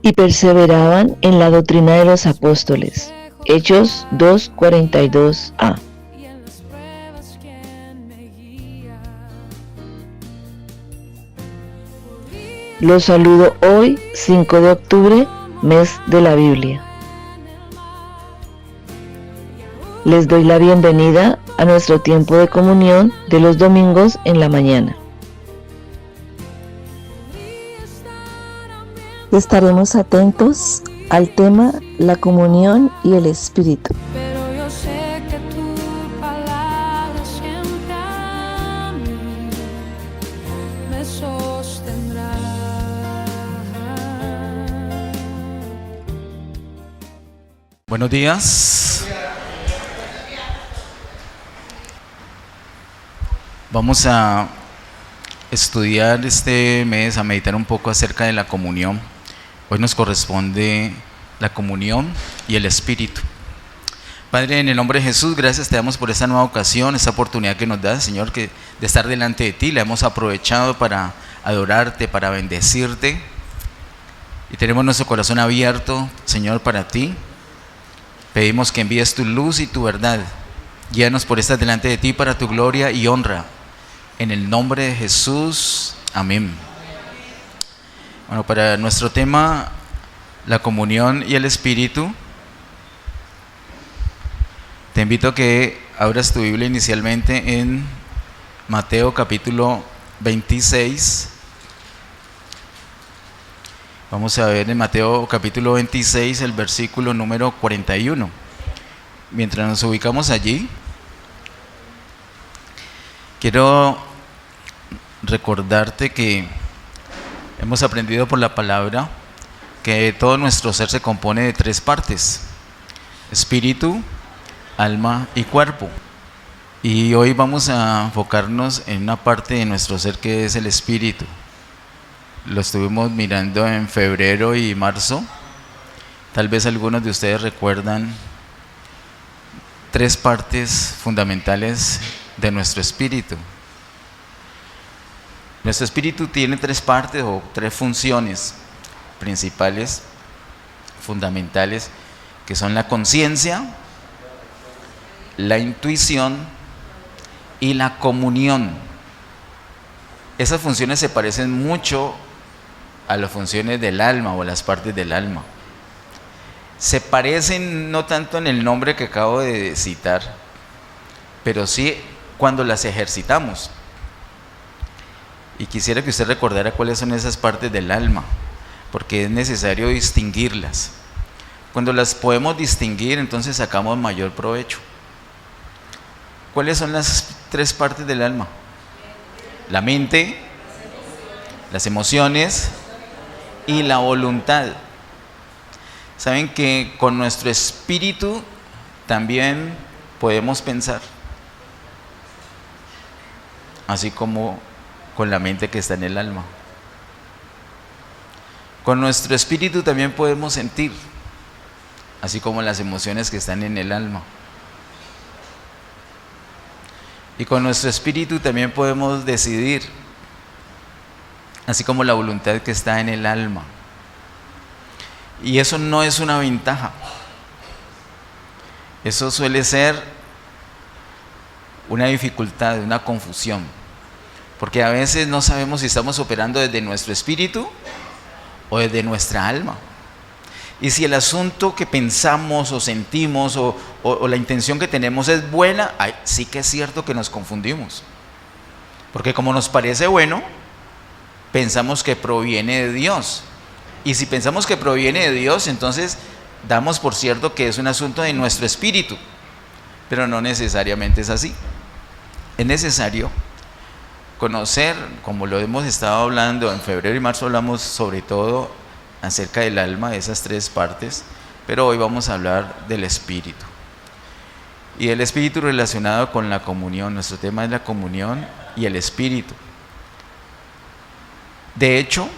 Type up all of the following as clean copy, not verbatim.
y perseveraban en la doctrina de los apóstoles. Hechos 2:42a. Los saludo hoy, 5 de octubre, mes de la Biblia. Les doy la bienvenida a nuestro tiempo de comunión de los domingos en la mañana. Estaremos atentos al tema la comunión y el Espíritu. Pero yo sé que tu palabra siempre a mí me sostendrá. Buenos días. Vamos a estudiar este mes, a meditar un poco acerca de la comunión. Hoy nos corresponde la comunión y el Espíritu. Padre, en el nombre de Jesús, gracias te damos por esta nueva ocasión, esta oportunidad que nos das, Señor, que de estar delante de ti, la hemos aprovechado para adorarte, para bendecirte. Y tenemos nuestro corazón abierto, Señor, para ti. Pedimos que envíes tu luz y tu verdad. Guíanos por estar delante de ti para tu gloria y honra. En el nombre de Jesús, amén. Bueno, para nuestro tema, la comunión y el Espíritu, te invito a que abras tu Biblia inicialmente en Mateo capítulo 26. Vamos a ver en Mateo capítulo 26 el versículo número 41. Mientras nos ubicamos allí, quiero recordarte que hemos aprendido por la palabra que todo nuestro ser se compone de tres partes: espíritu, alma y cuerpo. Y hoy vamos a enfocarnos en una parte de nuestro ser que es el espíritu. Lo estuvimos mirando en febrero y marzo. Tal vez algunos de ustedes recuerdan tres partes fundamentales de nuestro espíritu. Nuestro espíritu tiene tres partes o tres funciones principales, fundamentales, que son la conciencia, la intuición y la comunión. Esas funciones se parecen mucho a las funciones del alma o las partes del alma. Se parecen no tanto en el nombre que acabo de citar, pero sí cuando las ejercitamos. Y quisiera que usted recordara cuáles son esas partes del alma, porque es necesario distinguirlas. Cuando las podemos distinguir, entonces sacamos mayor provecho. ¿Cuáles son las tres partes del alma? La mente, las emociones y la voluntad. Saben que con nuestro espíritu también podemos pensar, así como con la mente que está en el alma. Con nuestro espíritu también podemos sentir, así como las emociones que están en el alma. Y con nuestro espíritu también podemos decidir, así como la voluntad que está en el alma. Y eso no es una ventaja. Eso suele ser una dificultad, una confusión. Porque a veces no sabemos si estamos operando desde nuestro espíritu o desde nuestra alma. Y si el asunto que pensamos o sentimos o la intención que tenemos es buena, sí que es cierto que nos confundimos. Porque como nos parece bueno, pensamos que proviene de Dios. Y si pensamos que proviene de Dios, entonces damos por cierto que es un asunto de nuestro espíritu. Pero no necesariamente es así. Es necesario conocer, como lo hemos estado hablando en febrero y marzo, hablamos sobre todo acerca del alma, de esas tres partes, pero hoy vamos a hablar del espíritu. Y el espíritu relacionado con la comunión. Nuestro tema es la comunión y el espíritu. De hecho,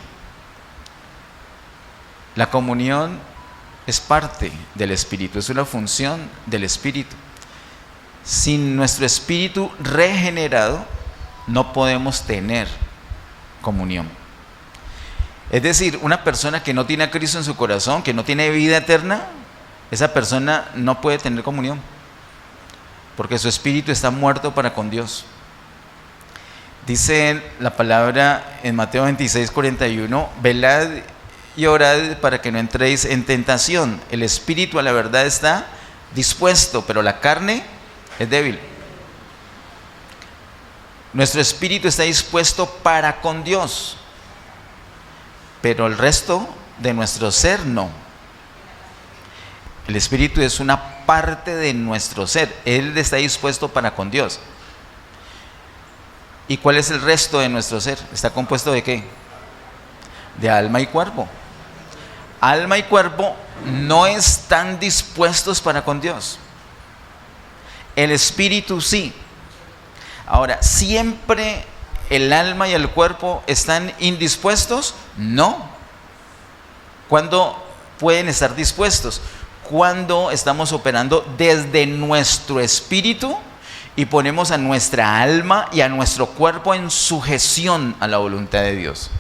la comunión es parte del espíritu, es una función del espíritu. Sin nuestro espíritu regenerado, no podemos tener comunión. Es decir, una persona que no tiene a Cristo en su corazón, que no tiene vida eterna, esa persona no puede tener comunión, porque su espíritu está muerto para con Dios. Dice la palabra en Mateo 26:41, velad y orad para que no entréis en tentación. El espíritu a la verdad está dispuesto, pero la carne es débil. Nuestro espíritu está dispuesto para con Dios, pero el resto de nuestro ser no. El espíritu es una parte de nuestro ser. Él está dispuesto para con Dios. ¿Y cuál es el resto de nuestro ser? ¿Está compuesto de qué? De alma y cuerpo. Alma y cuerpo no están dispuestos para con Dios. El espíritu sí. Ahora, ¿siempre el alma y el cuerpo están indispuestos? No. ¿Cuándo pueden estar dispuestos? Cuando estamos operando desde nuestro espíritu y ponemos a nuestra alma y a nuestro cuerpo en sujeción a la voluntad de Dios.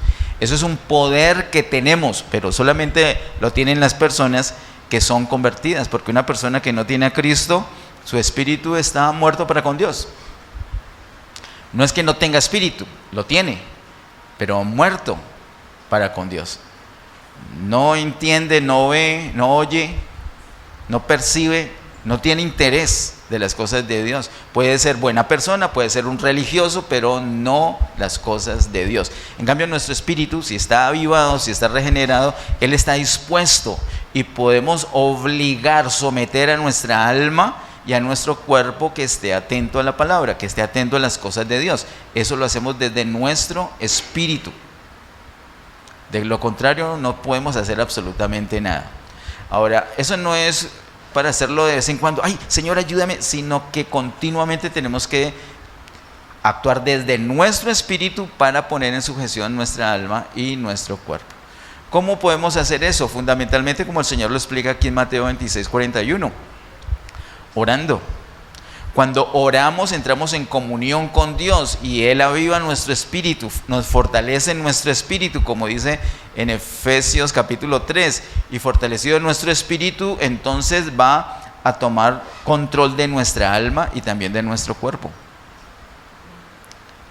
Eso es un poder que tenemos, pero solamente lo tienen las personas que son convertidas, porque una persona que no tiene a Cristo, su espíritu está muerto para con Dios. No es que no tenga espíritu, lo tiene, pero muerto para con Dios. No entiende, no ve, no oye, no percibe, no tiene interés de las cosas de Dios. Puede ser buena persona, puede ser un religioso, pero no las cosas de Dios. En cambio, nuestro espíritu, si está avivado, si está regenerado, Él está dispuesto y podemos obligar, someter a nuestra alma y a nuestro cuerpo que esté atento a la palabra, que esté atento a las cosas de Dios. Eso lo hacemos desde nuestro espíritu. De lo contrario, no podemos hacer absolutamente nada. Ahora, eso no es para hacerlo de vez en cuando, ay, Señor, ayúdame, sino que continuamente tenemos que actuar desde nuestro espíritu para poner en sujeción nuestra alma y nuestro cuerpo. ¿Cómo podemos hacer eso? Fundamentalmente, como el Señor lo explica aquí en Mateo 26:41, orando. Cuando oramos, entramos en comunión con Dios y Él aviva nuestro espíritu, nos fortalece nuestro espíritu, como dice en Efesios capítulo 3, y fortalecido nuestro espíritu, entonces va a tomar control de nuestra alma y también de nuestro cuerpo.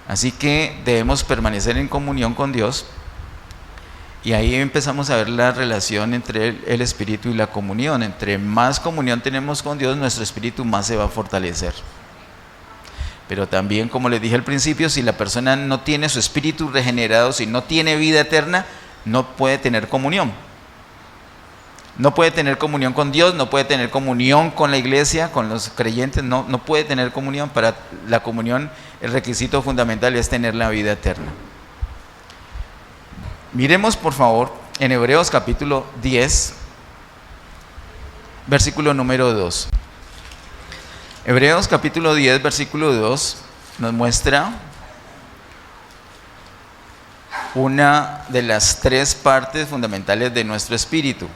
Así que debemos permanecer en comunión con Dios, y ahí empezamos a ver la relación entre el espíritu y la comunión. Entre más comunión tenemos con Dios, nuestro espíritu más se va a fortalecer. Pero también, como les dije al principio, si la persona no tiene su espíritu regenerado, si no tiene vida eterna, no puede tener comunión. No puede tener comunión con Dios, no puede tener comunión con la iglesia, con los creyentes, no puede tener comunión. Para la comunión, el requisito fundamental es tener la vida eterna. Miremos por favor en Hebreos capítulo 10, versículo número 2. Hebreos capítulo 10, versículo 2 nos muestra una de las tres partes fundamentales de nuestro espíritu.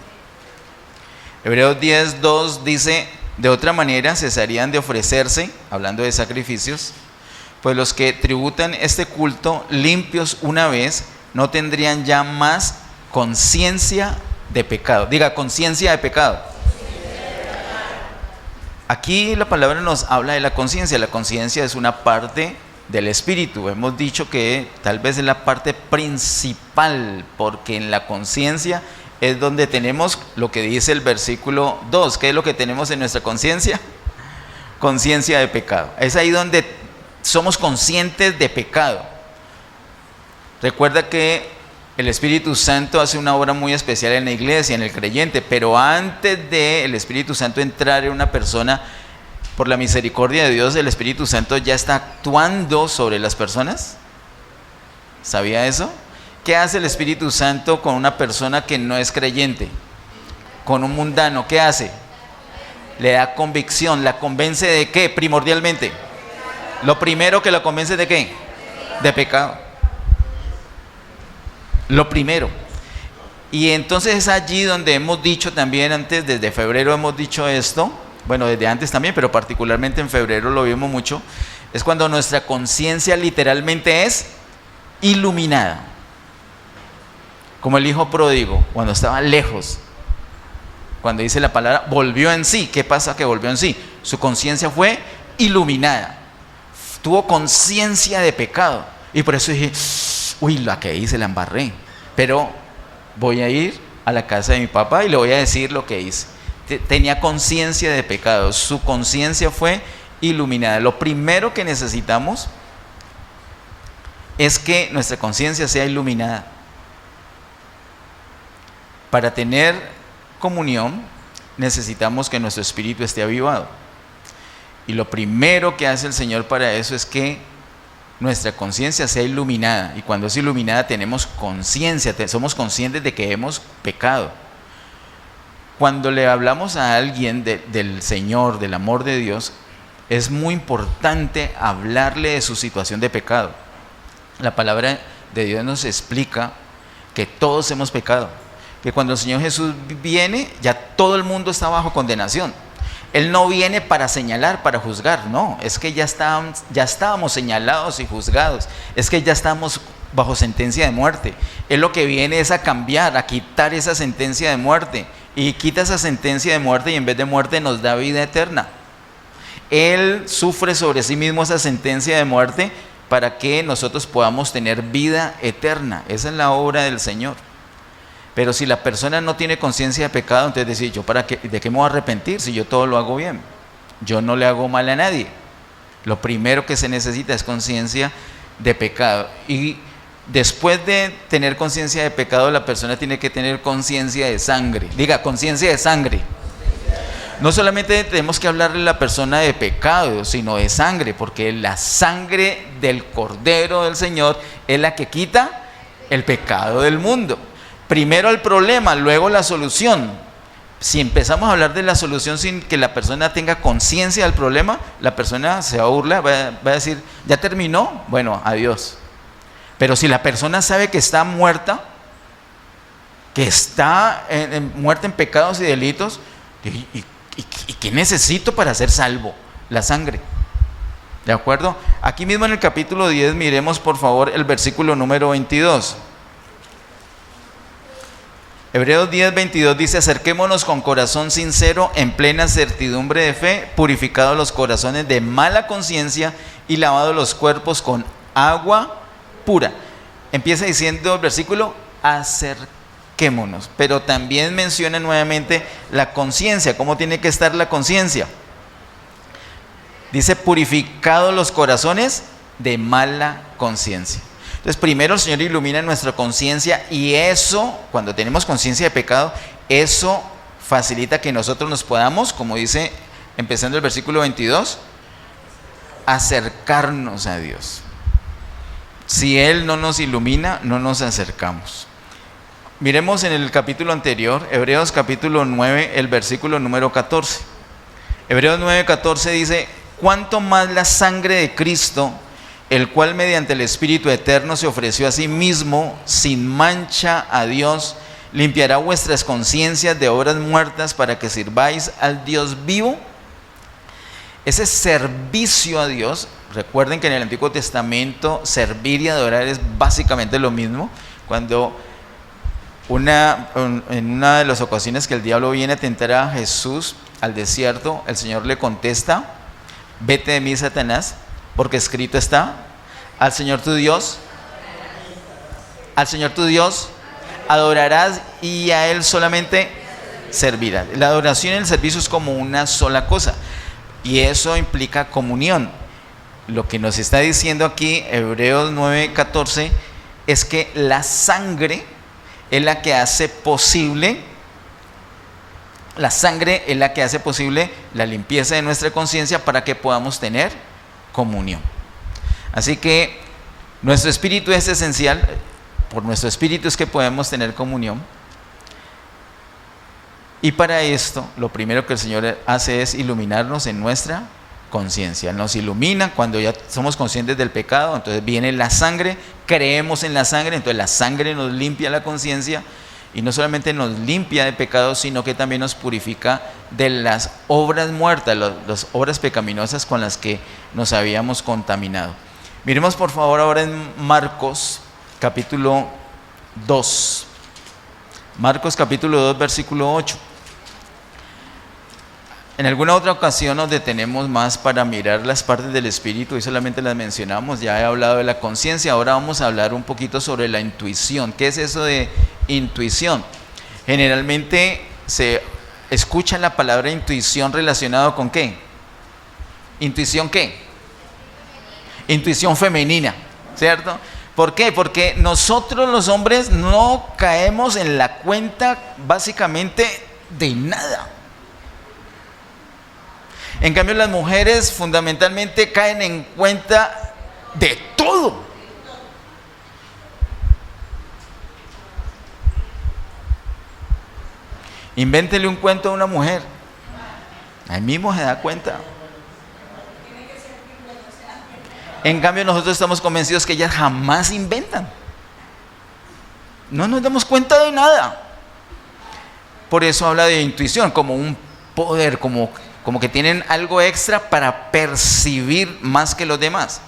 Hebreos 10, 2 dice, de otra manera cesarían de ofrecerse, hablando de sacrificios, pues los que tributan este culto limpios una vez, no tendrían ya más conciencia de pecado. Diga, conciencia de pecado. Aquí la palabra nos habla de la conciencia. La conciencia es una parte del espíritu. Hemos dicho que tal vez es la parte principal, porque en la conciencia es donde tenemos lo que dice el versículo 2. ¿Qué es lo que tenemos en nuestra conciencia? Conciencia de pecado. Es ahí donde somos conscientes de pecado. Recuerda que el Espíritu Santo hace una obra muy especial en la iglesia, en el creyente, pero antes de el Espíritu Santo entrar en una persona, por la misericordia de Dios, el Espíritu Santo ya está actuando sobre las personas. ¿Sabía eso? ¿Qué hace el Espíritu Santo con una persona que no es creyente? Con un mundano, ¿qué hace? Le da convicción. ¿La convence de qué? Primordialmente. Lo primero que lo convence de qué? De pecado. Lo primero. Y entonces es allí donde hemos dicho también antes, desde febrero hemos dicho esto, bueno, desde antes también, pero particularmente en febrero lo vimos mucho, es cuando nuestra conciencia literalmente es iluminada. Como el hijo pródigo, cuando estaba lejos, cuando dice la palabra, volvió en sí. ¿Qué pasa que volvió en sí? Su conciencia fue iluminada, tuvo conciencia de pecado, y por eso dije, uy, la que hice, la embarré, pero voy a ir a la casa de mi papá y le voy a decir lo que hice. Tenía conciencia de pecado, su conciencia fue iluminada. Lo primero que necesitamos es que nuestra conciencia sea iluminada. Para tener comunión necesitamos que nuestro espíritu esté avivado. Y lo primero que hace el Señor para eso es que nuestra conciencia sea iluminada. Y cuando es iluminada tenemos conciencia, somos conscientes de que hemos pecado. Cuando le hablamos a alguien del Señor, del amor de Dios, es muy importante hablarle de su situación de pecado. La palabra de Dios nos explica que todos hemos pecado, que cuando el Señor Jesús viene, ya todo el mundo está bajo condenación. Él no viene para señalar, para juzgar, no, es que ya estábamos señalados y juzgados, es que ya estamos bajo sentencia de muerte. Él lo que viene es a cambiar, a quitar esa sentencia de muerte, y quita esa sentencia de muerte y en vez de muerte nos da vida eterna. Él sufre sobre sí mismo esa sentencia de muerte para que nosotros podamos tener vida eterna. Esa es la obra del Señor. Pero si la persona no tiene conciencia de pecado, entonces decir, ¿yo de qué me voy a arrepentir si yo todo lo hago bien? Yo no le hago mal a nadie. Lo primero que se necesita es conciencia de pecado. Y después de tener conciencia de pecado, la persona tiene que tener conciencia de sangre. Diga, conciencia de sangre. No solamente tenemos que hablarle a la persona de pecado, sino de sangre, porque la sangre del Cordero del Señor es la que quita el pecado del mundo. Primero el problema, luego la solución. Si empezamos a hablar de la solución sin que la persona tenga conciencia del problema, la persona se va a burlar, va a decir, ¿ya terminó? Bueno, adiós. Pero si la persona sabe que está muerta, que está muerta en pecados y delitos, ¿y qué necesito para ser salvo? La sangre. ¿De acuerdo? Aquí mismo en el capítulo 10, miremos por favor el versículo número 22. Hebreos 10, 22 dice, acerquémonos con corazón sincero, en plena certidumbre de fe, purificados los corazones de mala conciencia y lavados los cuerpos con agua pura. Empieza diciendo el versículo, acerquémonos, pero también menciona nuevamente la conciencia. ¿Cómo tiene que estar la conciencia? Dice, purificados los corazones de mala conciencia. Entonces, primero el Señor ilumina nuestra conciencia y eso, cuando tenemos conciencia de pecado, eso facilita que nosotros nos podamos, como dice, empezando el versículo 22, acercarnos a Dios. Si Él no nos ilumina, no nos acercamos. Miremos en el capítulo anterior, Hebreos capítulo 9, el versículo número 14. Hebreos 9, 14 dice, ¿cuánto más la sangre de Cristo, el cual mediante el Espíritu Eterno se ofreció a sí mismo sin mancha a Dios, limpiará vuestras conciencias de obras muertas para que sirváis al Dios vivo? Ese servicio a Dios, recuerden que en el Antiguo Testamento servir y adorar es básicamente lo mismo. Cuando en una de las ocasiones que el diablo viene a tentar a Jesús al desierto, el Señor le contesta, vete de mí, Satanás, porque escrito está, al Señor tu Dios adorarás y a Él solamente servirás. La adoración y el servicio es como una sola cosa y eso implica comunión. Lo que nos está diciendo aquí Hebreos 9:14 es que la sangre es la que hace posible la limpieza de nuestra conciencia para que podamos tener comunión. Así que nuestro espíritu es esencial, por nuestro espíritu es que podemos tener comunión. Y para esto, lo primero que el Señor hace es iluminarnos en nuestra conciencia. Nos ilumina cuando ya somos conscientes del pecado, entonces viene la sangre, creemos en la sangre, entonces la sangre nos limpia la conciencia y no solamente nos limpia de pecado, sino que también nos purifica de las obras muertas, las obras pecaminosas con las que nos habíamos contaminado. Miremos por favor ahora en Marcos capítulo 2. Marcos capítulo 2, versículo 8. En alguna otra ocasión nos detenemos más para mirar las partes del espíritu y solamente las mencionamos. Ya he hablado de la conciencia, ahora vamos a hablar un poquito sobre la intuición. ¿Qué es eso de intuición? Generalmente se escucha la palabra intuición relacionado con ¿qué? ¿Intuición qué? Intuición femenina, ¿cierto? ¿Por qué? Porque nosotros los hombres no caemos en la cuenta básicamente de nada. En cambio las mujeres fundamentalmente caen en cuenta de todo. Invéntele un cuento a una mujer, ahí mismo se da cuenta. En cambio nosotros estamos convencidos que ellas jamás inventan. No nos damos cuenta de nada. Por eso habla de intuición como un poder, como que tienen algo extra para percibir más que los demás.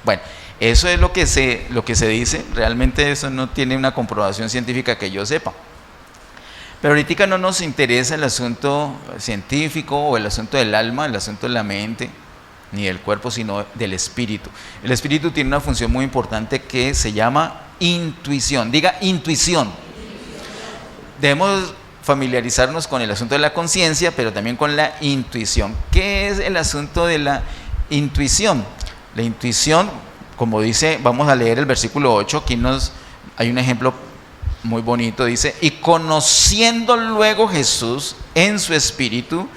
Bueno, eso es lo que se dice. Realmente eso no tiene una comprobación científica que yo sepa. Pero ahorita no nos interesa el asunto científico o el asunto del alma, el asunto de la mente, ni del cuerpo, sino del espíritu. El espíritu tiene una función muy importante que se llama intuición. Diga intuición. Debemos familiarizarnos con el asunto de la conciencia, pero también con la intuición. ¿Qué es el asunto de la intuición? La intuición, como dice, vamos a leer el versículo 8, aquí hay un ejemplo muy bonito, dice: y conociendo luego Jesús en su espíritu,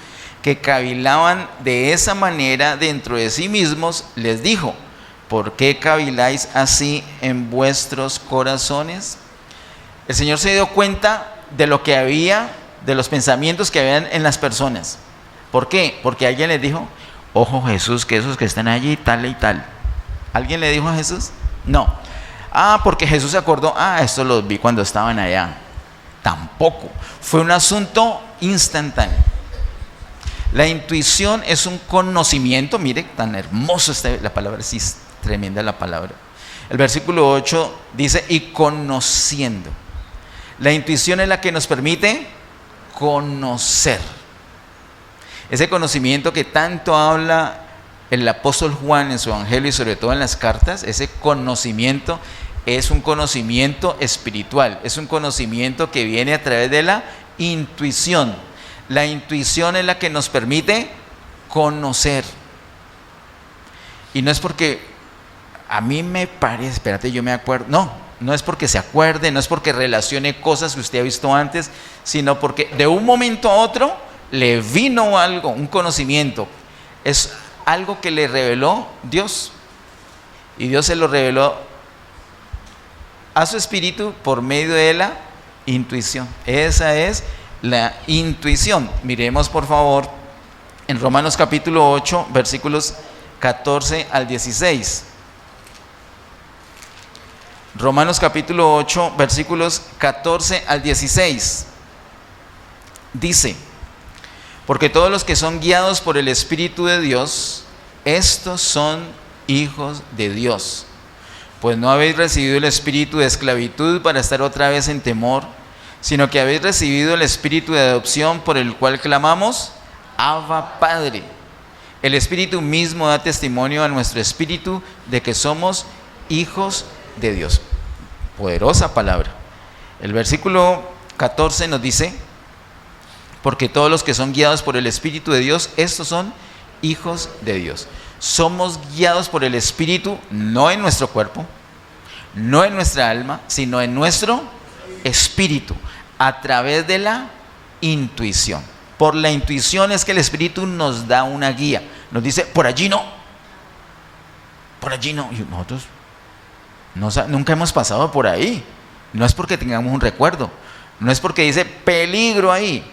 que cavilaban de esa manera dentro de sí mismos, les dijo: ¿por qué caviláis así en vuestros corazones? El Señor se dio cuenta de lo que había, de los pensamientos que habían en las personas. ¿Por qué? Porque alguien les dijo: ojo Jesús, que esos que están allí tal y tal. ¿Alguien le dijo a Jesús? No. Porque Jesús se acordó: esto los vi cuando estaban allá. Tampoco. Fue un asunto instantáneo. La intuición es un conocimiento. Mire, tan hermoso la palabra, sí, es tremenda la palabra. El versículo 8 dice: y conociendo. La intuición es la que nos permite conocer. Ese conocimiento que tanto habla el apóstol Juan en su evangelio y sobre todo en las cartas, ese conocimiento es un conocimiento espiritual, es un conocimiento que viene a través de la intuición. La intuición es la que nos permite conocer. Y no es porque a mí me parece, espérate, yo me acuerdo, no es porque se acuerde, no es porque relacione cosas que usted ha visto antes, sino porque de un momento a otro le vino algo, un conocimiento. Es algo que le reveló Dios. Y Dios se lo reveló a su espíritu por medio de la intuición. Esa es la intuición. Miremos por favor en Romanos capítulo 8, versículos 14 al 16. Romanos capítulo 8, versículos 14 al 16. Dice: porque todos los que son guiados por el Espíritu de Dios, estos son hijos de Dios. Pues no habéis recibido el espíritu de esclavitud para estar otra vez en temor, sino que habéis recibido el espíritu de adopción, por el cual clamamos: Abba, Padre. El Espíritu mismo da testimonio a nuestro espíritu de que somos hijos de Dios. Poderosa palabra. El versículo 14 nos dice: porque todos los que son guiados por el Espíritu de Dios, estos son hijos de Dios. Somos guiados por el Espíritu, no en nuestro cuerpo, no en nuestra alma, sino en nuestro espíritu, a través de la intuición. Por la intuición es que el Espíritu nos da una guía. Nos dice: por allí no. Por allí no. Y nosotros nunca hemos pasado por ahí. No es porque tengamos un recuerdo. No es porque dice peligro ahí.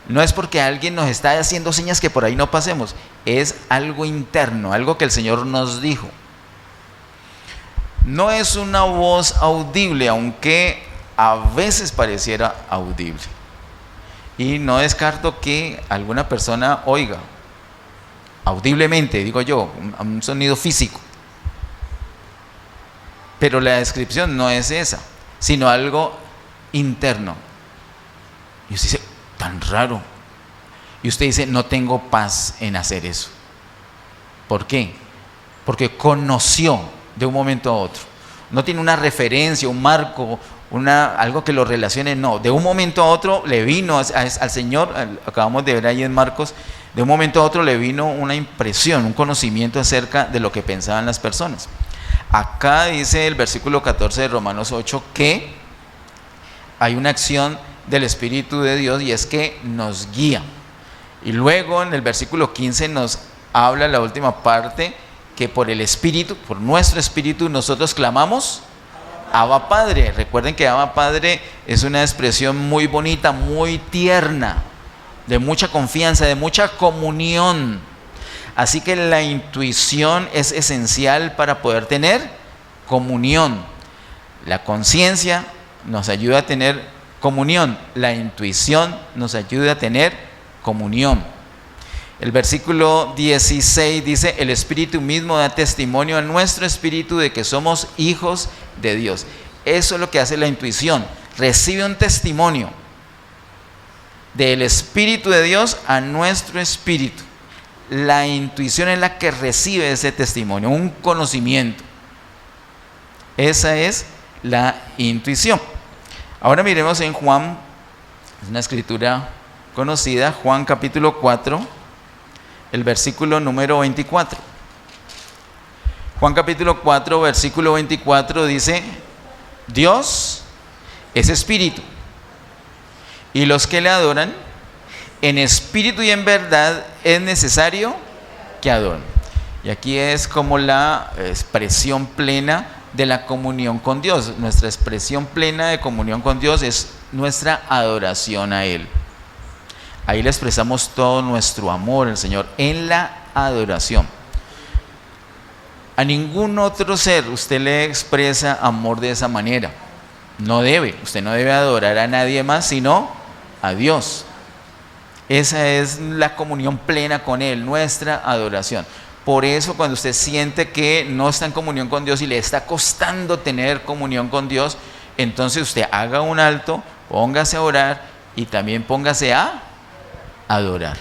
No es porque alguien nos está haciendo señas que por ahí no pasemos. Es algo interno, algo que el Señor nos dijo. No es una voz audible, aunque a veces pareciera audible. Y no descarto que alguna persona oiga audiblemente, digo yo, un sonido físico. Pero la descripción no es esa, sino algo interno. Y usted dice, tan raro. Y usted dice, no tengo paz en hacer eso. ¿Por qué? Porque conoció de un momento a otro. No tiene una referencia, un marco, algo que lo relacione, no. De un momento a otro le vino al Señor, acabamos de ver ahí en Marcos, de un momento a otro le vino una impresión, un conocimiento acerca de lo que pensaban las personas. Acá dice el versículo 14 de Romanos 8 que hay una acción del Espíritu de Dios y es que nos guía. Y luego en el versículo 15 nos habla la última parte, que por el Espíritu, por nuestro Espíritu, nosotros clamamos Abba Padre. Recuerden que Abba Padre es una expresión muy bonita, muy tierna, de mucha confianza, de mucha comunión. Así que la intuición es esencial para poder tener comunión. La conciencia nos ayuda a tener comunión. La intuición nos ayuda a tener comunión. El versículo 16 dice, el Espíritu mismo da testimonio a nuestro espíritu de que somos hijos de Dios. Eso es lo que hace la intuición. Recibe un testimonio del Espíritu de Dios a nuestro espíritu. La intuición es la que recibe ese testimonio, un conocimiento. Esa es la intuición. Ahora miremos en Juan, es una escritura conocida, Juan capítulo 4, el versículo número 24. Juan capítulo 4, versículo 24 dice, Dios es espíritu, y los que le adoran, en espíritu y en verdad, es necesario que adoren. Y aquí es como la expresión plena de la comunión con Dios. Nuestra expresión plena de comunión con Dios es nuestra adoración a Él. Ahí le expresamos todo nuestro amor al Señor, en la adoración. A ningún otro ser usted le expresa amor de esa manera. No debe, usted no debe adorar a nadie más sino a Dios. Esa es la comunión plena con Él, nuestra adoración. Por eso cuando usted siente que no está en comunión con Dios y le está costando tener comunión con Dios, entonces usted haga un alto, póngase a orar y también póngase a adorar.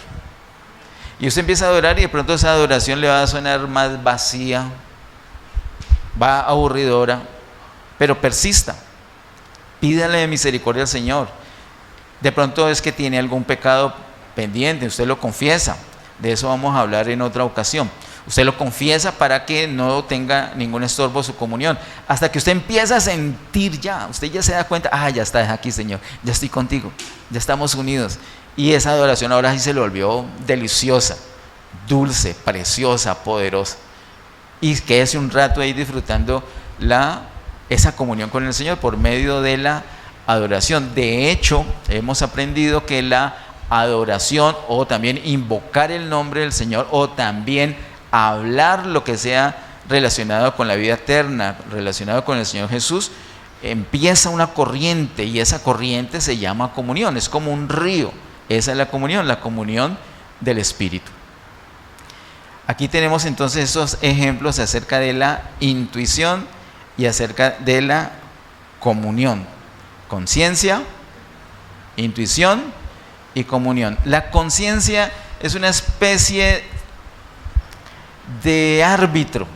Y usted empieza a adorar y de pronto esa adoración le va a sonar más vacía, va aburridora, pero persista. Pídale misericordia al Señor. De pronto es que tiene algún pecado pendiente, usted lo confiesa. De eso vamos a hablar en otra ocasión. Usted lo confiesa para que no tenga ningún estorbo su comunión. Hasta que usted empieza a sentir ya, usted ya se da cuenta, ya está aquí, Señor, ya estoy contigo, ya estamos unidos. Y esa adoración ahora sí se le volvió deliciosa, dulce, preciosa, poderosa. Y quédese un rato ahí disfrutando esa comunión con el Señor por medio de la adoración. De hecho, hemos aprendido que la adoración, o también invocar el nombre del Señor, o también hablar lo que sea relacionado con la vida eterna, relacionado con el Señor Jesús, empieza una corriente, y esa corriente se llama comunión. Es como un río. Esa es la comunión del Espíritu. Aquí tenemos entonces esos ejemplos acerca de la intuición y acerca de la comunión. Conciencia, intuición y comunión. La conciencia es una especie de árbitro.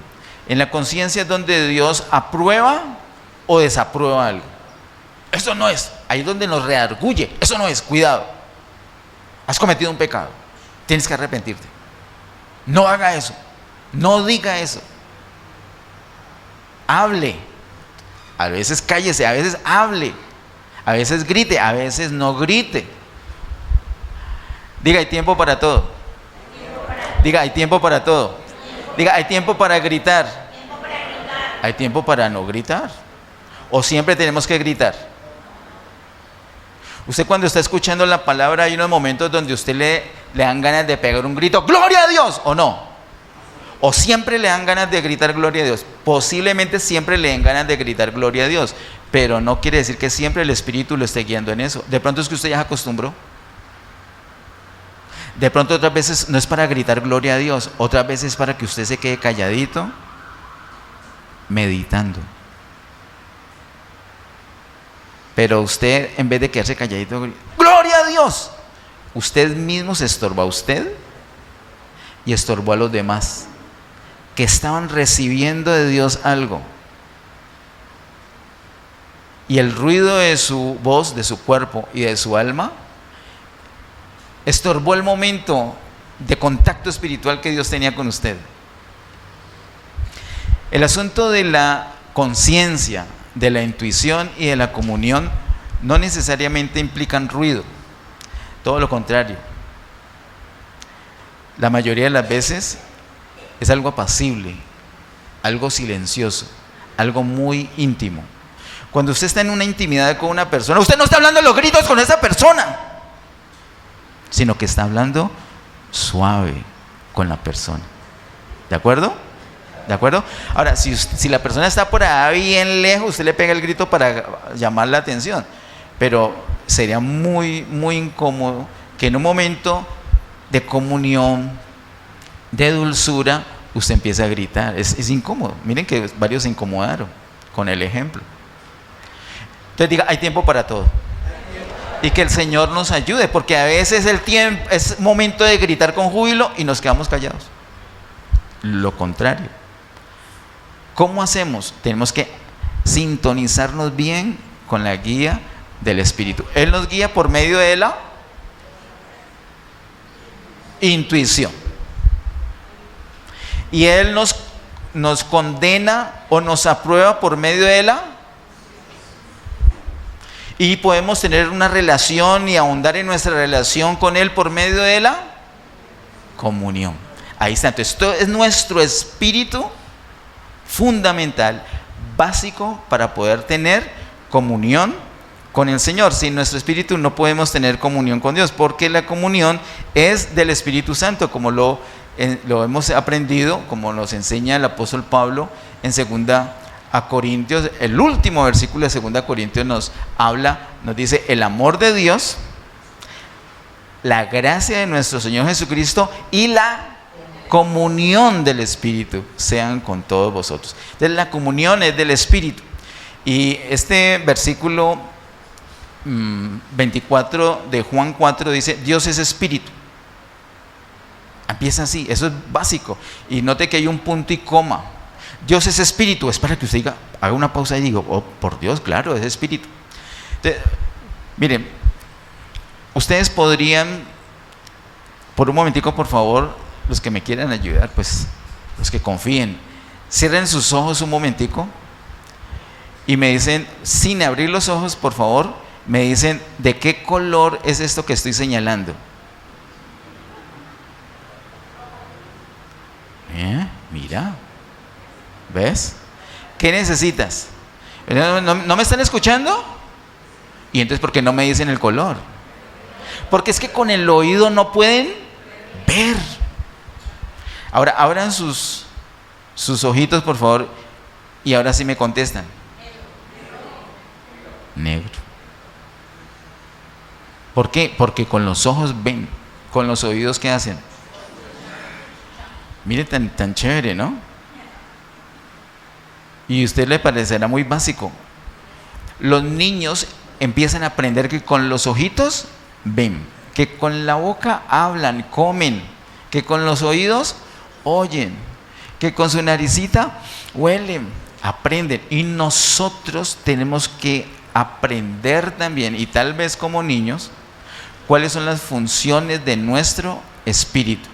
En la conciencia es donde Dios aprueba o desaprueba algo. Eso no es. Ahí es donde nos redarguye. Eso no es. Cuidado. Has cometido un pecado. Tienes que arrepentirte. No haga eso. No diga eso. Hable. A veces cállese, a veces hable. A veces grite, a veces no grite. Diga, hay tiempo para todo. Diga, hay tiempo para todo. Diga, hay tiempo para gritar. Hay tiempo para no gritar. O siempre tenemos que gritar. Usted cuando está escuchando la palabra, hay unos momentos donde usted le dan ganas de pegar un grito, ¡Gloria a Dios! ¿O no? O siempre le dan ganas de gritar gloria a Dios. Posiblemente siempre le den ganas de gritar gloria a Dios, pero no quiere decir que siempre el Espíritu lo esté guiando en eso. De pronto es que usted ya se acostumbró. De pronto otras veces no es para gritar gloria a Dios, otras veces es para que usted se quede calladito, meditando. Pero usted, en vez de quedarse calladito, ¡Gloria a Dios! Usted mismo se estorbó a usted y estorbó a los demás que estaban recibiendo de Dios algo. Y el ruido de su voz, de su cuerpo y de su alma estorbó el momento de contacto espiritual que Dios tenía con usted. El asunto de la conciencia, de la intuición y de la comunión no necesariamente implican ruido, todo lo contrario. La mayoría de las veces es algo apacible, algo silencioso, algo muy íntimo. Cuando usted está en una intimidad con una persona, usted no está hablando a los gritos con esa persona, sino que está hablando suave con la persona. ¿De acuerdo? ¿De acuerdo? Ahora, si la persona está por ahí bien lejos, usted le pega el grito para llamar la atención. Pero sería muy, muy incómodo que en un momento de comunión, de dulzura, usted empiece a gritar. Es incómodo. Miren que varios se incomodaron con el ejemplo. Entonces diga, hay tiempo para todo. Y que el Señor nos ayude, porque a veces es momento de gritar con júbilo y nos quedamos callados. Lo contrario. ¿Cómo hacemos? Tenemos que sintonizarnos bien con la guía del Espíritu. Él nos guía por medio de la intuición. Y Él nos condena o nos aprueba por medio de la. Y podemos tener una relación y ahondar en nuestra relación con Él por medio de la comunión. Ahí está. Entonces, esto es nuestro espíritu fundamental, básico para poder tener comunión con el Señor. Sin nuestro espíritu no podemos tener comunión con Dios, porque la comunión es del Espíritu Santo, como lo hemos aprendido, como nos enseña el apóstol Pablo en 2 Corintios. El último versículo de 2 Corintios nos dice: el amor de Dios, la gracia de nuestro Señor Jesucristo y la comunión del Espíritu sean con todos vosotros. Entonces la comunión es del Espíritu. Y este versículo 24 de Juan 4 dice: Dios es Espíritu. Empieza así, eso es básico. Y note que hay un punto y coma. Dios es Espíritu. Es para que usted haga una pausa y diga: oh, por Dios, claro, es Espíritu. Entonces, miren, ustedes podrían, por un momentico, por favor, los que me quieran ayudar, pues los que confíen, cierren sus ojos un momentico y me dicen, sin abrir los ojos, por favor, me dicen de qué color es esto que estoy señalando. Mira, ¿ves? ¿Qué necesitas? ¿No me están escuchando? Y entonces, ¿por qué no me dicen el color? Porque es que con el oído no pueden ver. Ahora, abran sus ojitos, por favor, y ahora sí me contestan. Negro. ¿Por qué? Porque con los ojos ven, con los oídos, ¿qué hacen? Mire, tan chévere, ¿no? Y a usted le parecerá muy básico. Los niños empiezan a aprender que con los ojitos ven, que con la boca hablan, comen, que con los oídos oyen, que con su naricita huelen, aprenden. Y nosotros tenemos que aprender también, y tal vez como niños, cuáles son las funciones de nuestro espíritu.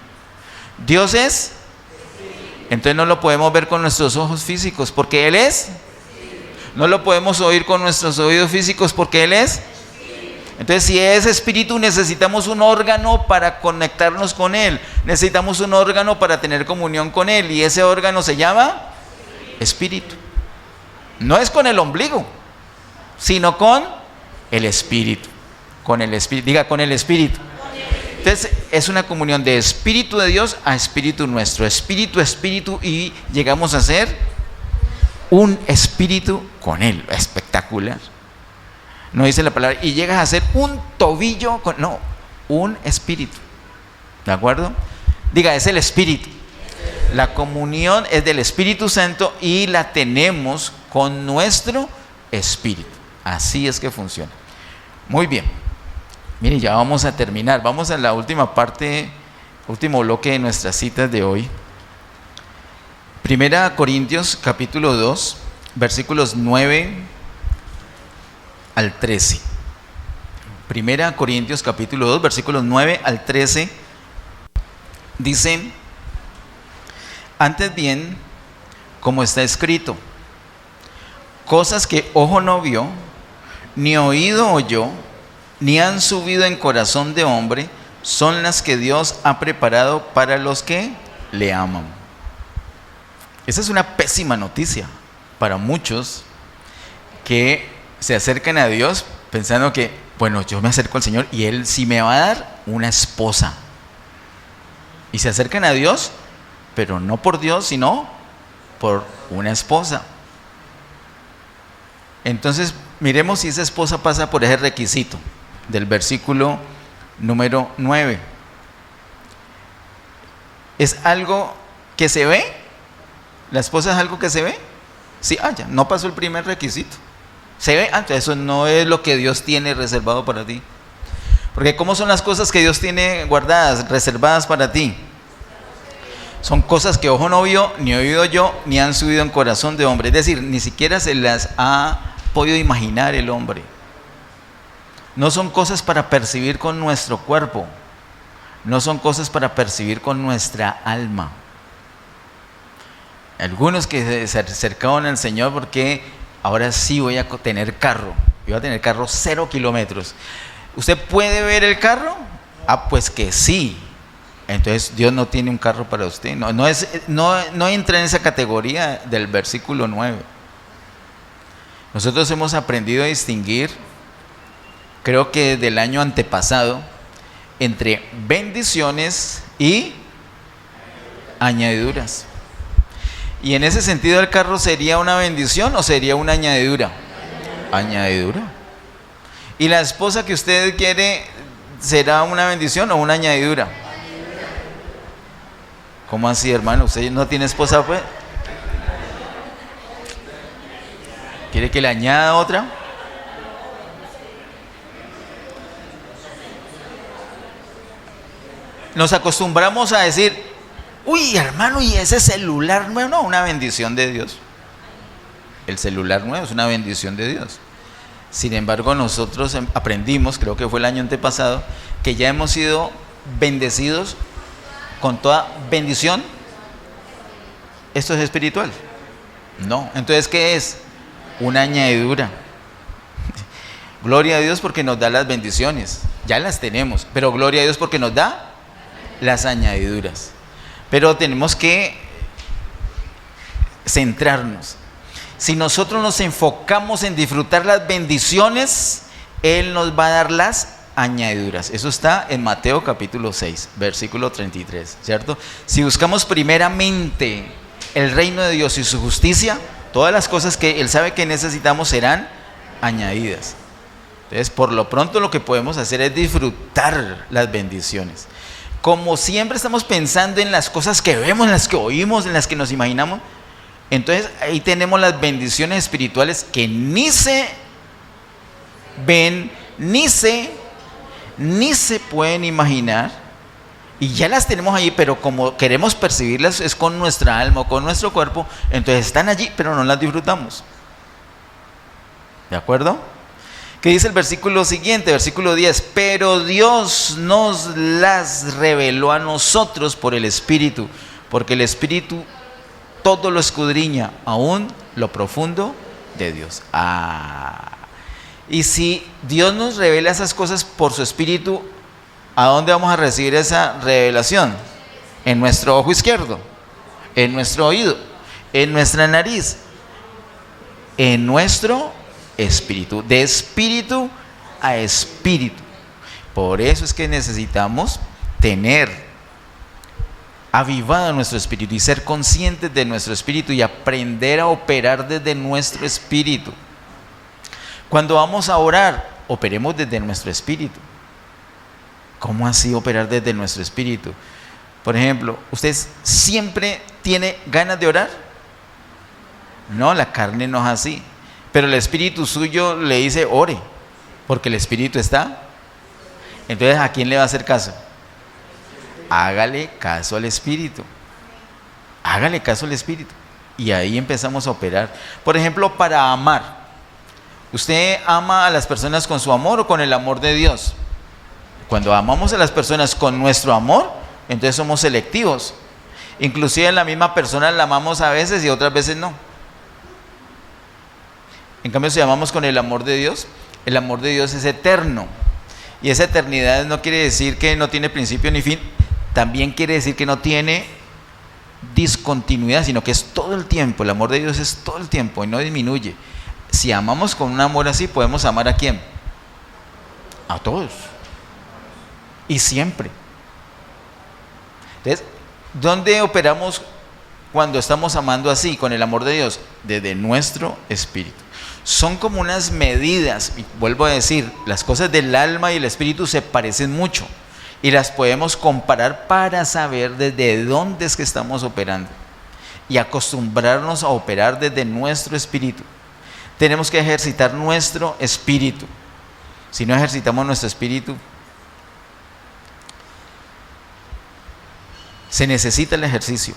Dios es, entonces no lo podemos ver con nuestros ojos físicos porque Él es. No lo podemos oír con nuestros oídos físicos porque Él es. Entonces, si es espíritu, necesitamos un órgano para conectarnos con Él. Necesitamos un órgano para tener comunión con Él. Y ese órgano se llama espíritu. No es con el ombligo, sino con el espíritu. Con el espíritu. Diga, con el espíritu. Entonces, es una comunión de espíritu de Dios a espíritu nuestro. Espíritu, espíritu, y llegamos a ser un espíritu con Él. Espectacular. No dice la palabra, y llegas a ser un tobillo con, no, un espíritu. ¿De acuerdo? Diga, es el espíritu. La comunión es del Espíritu Santo y la tenemos con nuestro espíritu. Así es que funciona. Muy bien. Mire, ya vamos a terminar. Vamos a la última parte, último bloque de nuestras citas de hoy. Primera Corintios capítulo 2, versículos 9 al 13. Primera Corintios capítulo 2, versículos 9 al 13. Dice: antes bien, como está escrito, cosas que ojo no vio, ni oído oyó, ni han subido en corazón de hombre, son las que Dios ha preparado para los que le aman. Esa es una pésima noticia para muchos que se acercan a Dios pensando que, bueno, yo me acerco al Señor y Él sí me va a dar una esposa. Y se acercan a Dios, pero no por Dios, sino por una esposa. Entonces, miremos si esa esposa pasa por ese requisito del versículo número 9. ¿Es algo que se ve? ¿La esposa es algo que se ve? Sí, ya, no pasó el primer requisito. ¿Se ve? Entonces eso no es lo que Dios tiene reservado para ti. Porque ¿cómo son las cosas que Dios tiene guardadas, reservadas para ti? Son cosas que ojo no vio, ni oído yo, ni han subido en corazón de hombre. Es decir, ni siquiera se las ha podido imaginar el hombre. No son cosas para percibir con nuestro cuerpo. No son cosas para percibir con nuestra alma. Algunos que se acercaron al Señor porque ahora sí voy a tener carro. Yo voy a tener carro 0 kilómetros. ¿Usted puede ver el carro? Pues que sí. Entonces Dios no tiene un carro para usted. No entra en esa categoría del versículo 9. Nosotros hemos aprendido a distinguir, creo que del año antepasado, entre bendiciones y añadiduras. Y en ese sentido, ¿el carro sería una bendición o sería una añadidura? Añadidura. ¿Y la esposa que usted quiere será una bendición o una añadidura? ¿Cómo así, hermano? ¿Usted no tiene esposa, pues? ¿Quiere que le añada otra? Nos acostumbramos a decir: uy, hermano, y ese celular nuevo. No, una bendición de Dios. El celular nuevo es una bendición de Dios. Sin embargo, nosotros aprendimos, creo que fue el año antepasado, que ya hemos sido bendecidos con toda bendición. ¿Esto es espiritual? No. Entonces, ¿qué es? Una añadidura. Gloria a Dios porque nos da las bendiciones. Ya las tenemos. Pero gloria a Dios porque nos da las añadiduras. Pero tenemos que centrarnos. Si nosotros nos enfocamos en disfrutar las bendiciones, Él nos va a dar las añadiduras. Eso está en Mateo capítulo 6, versículo 33, ¿cierto? Si buscamos primeramente el reino de Dios y su justicia, todas las cosas que Él sabe que necesitamos serán añadidas. Entonces, por lo pronto lo que podemos hacer es disfrutar las bendiciones. Como siempre estamos pensando en las cosas que vemos, en las que oímos, en las que nos imaginamos, entonces ahí tenemos las bendiciones espirituales que ni se ven, ni se pueden imaginar, y ya las tenemos ahí, pero como queremos percibirlas es con nuestra alma o con nuestro cuerpo, entonces están allí, pero no las disfrutamos. ¿De acuerdo? ¿Qué dice el versículo siguiente? Versículo 10. Pero Dios nos las reveló a nosotros por el Espíritu, porque el Espíritu todo lo escudriña, aún lo profundo de Dios. Y si Dios nos revela esas cosas por su Espíritu, ¿a dónde vamos a recibir esa revelación? En nuestro ojo izquierdo, en nuestro oído, en nuestra nariz, en nuestro espíritu, de espíritu a espíritu. Por eso es que necesitamos tener avivado nuestro espíritu y ser conscientes de nuestro espíritu y aprender a operar desde nuestro espíritu. Cuando vamos a orar, operemos desde nuestro espíritu. ¿Cómo así operar desde nuestro espíritu? Por ejemplo, ¿usted siempre tiene ganas de orar? No, la carne no es así. Pero el espíritu suyo le dice ore, porque el espíritu está Entonces, ¿a quién le va a hacer caso? Hágale caso al Espíritu. Hágale caso al Espíritu. Y ahí empezamos a operar. Por ejemplo, para amar. ¿Usted ama a las personas con su amor o con el amor de Dios? Cuando amamos a las personas con nuestro amor, entonces somos selectivos. Inclusive la misma persona la amamos a veces y otras veces no. En cambio, si amamos con el amor de Dios, el amor de Dios es eterno. Y esa eternidad no quiere decir que no tiene principio ni fin. También quiere decir que no tiene discontinuidad, sino que es todo el tiempo. El amor de Dios es todo el tiempo y no disminuye. Si amamos con un amor así, podemos amar ¿a quién? A todos. Y siempre. Entonces, ¿dónde operamos cuando estamos amando así, con el amor de Dios? Desde nuestro espíritu. Son como unas medidas, y vuelvo a decir, las cosas del alma y el espíritu se parecen mucho y las podemos comparar para saber desde dónde es que estamos operando y acostumbrarnos a operar desde nuestro espíritu. Tenemos que ejercitar nuestro espíritu. Si no ejercitamos nuestro espíritu, se necesita el ejercicio.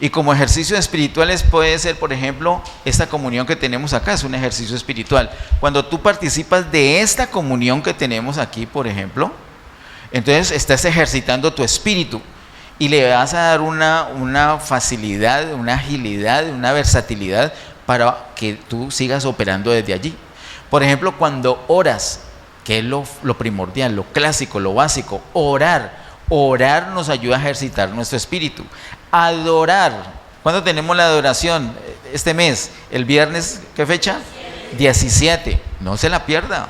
Y como ejercicios espirituales puede ser, por ejemplo, esta comunión que tenemos acá, es un ejercicio espiritual. Cuando tú participas de esta comunión que tenemos aquí, por ejemplo, entonces estás ejercitando tu espíritu y le vas a dar una facilidad, una agilidad, una versatilidad para que tú sigas operando desde allí. Por ejemplo, cuando oras, que es lo primordial, lo clásico, lo básico, orar nos ayuda a ejercitar nuestro espíritu. Adorar, ¿cuándo tenemos la adoración? Este mes, el viernes, ¿qué fecha? 17, no se la pierda.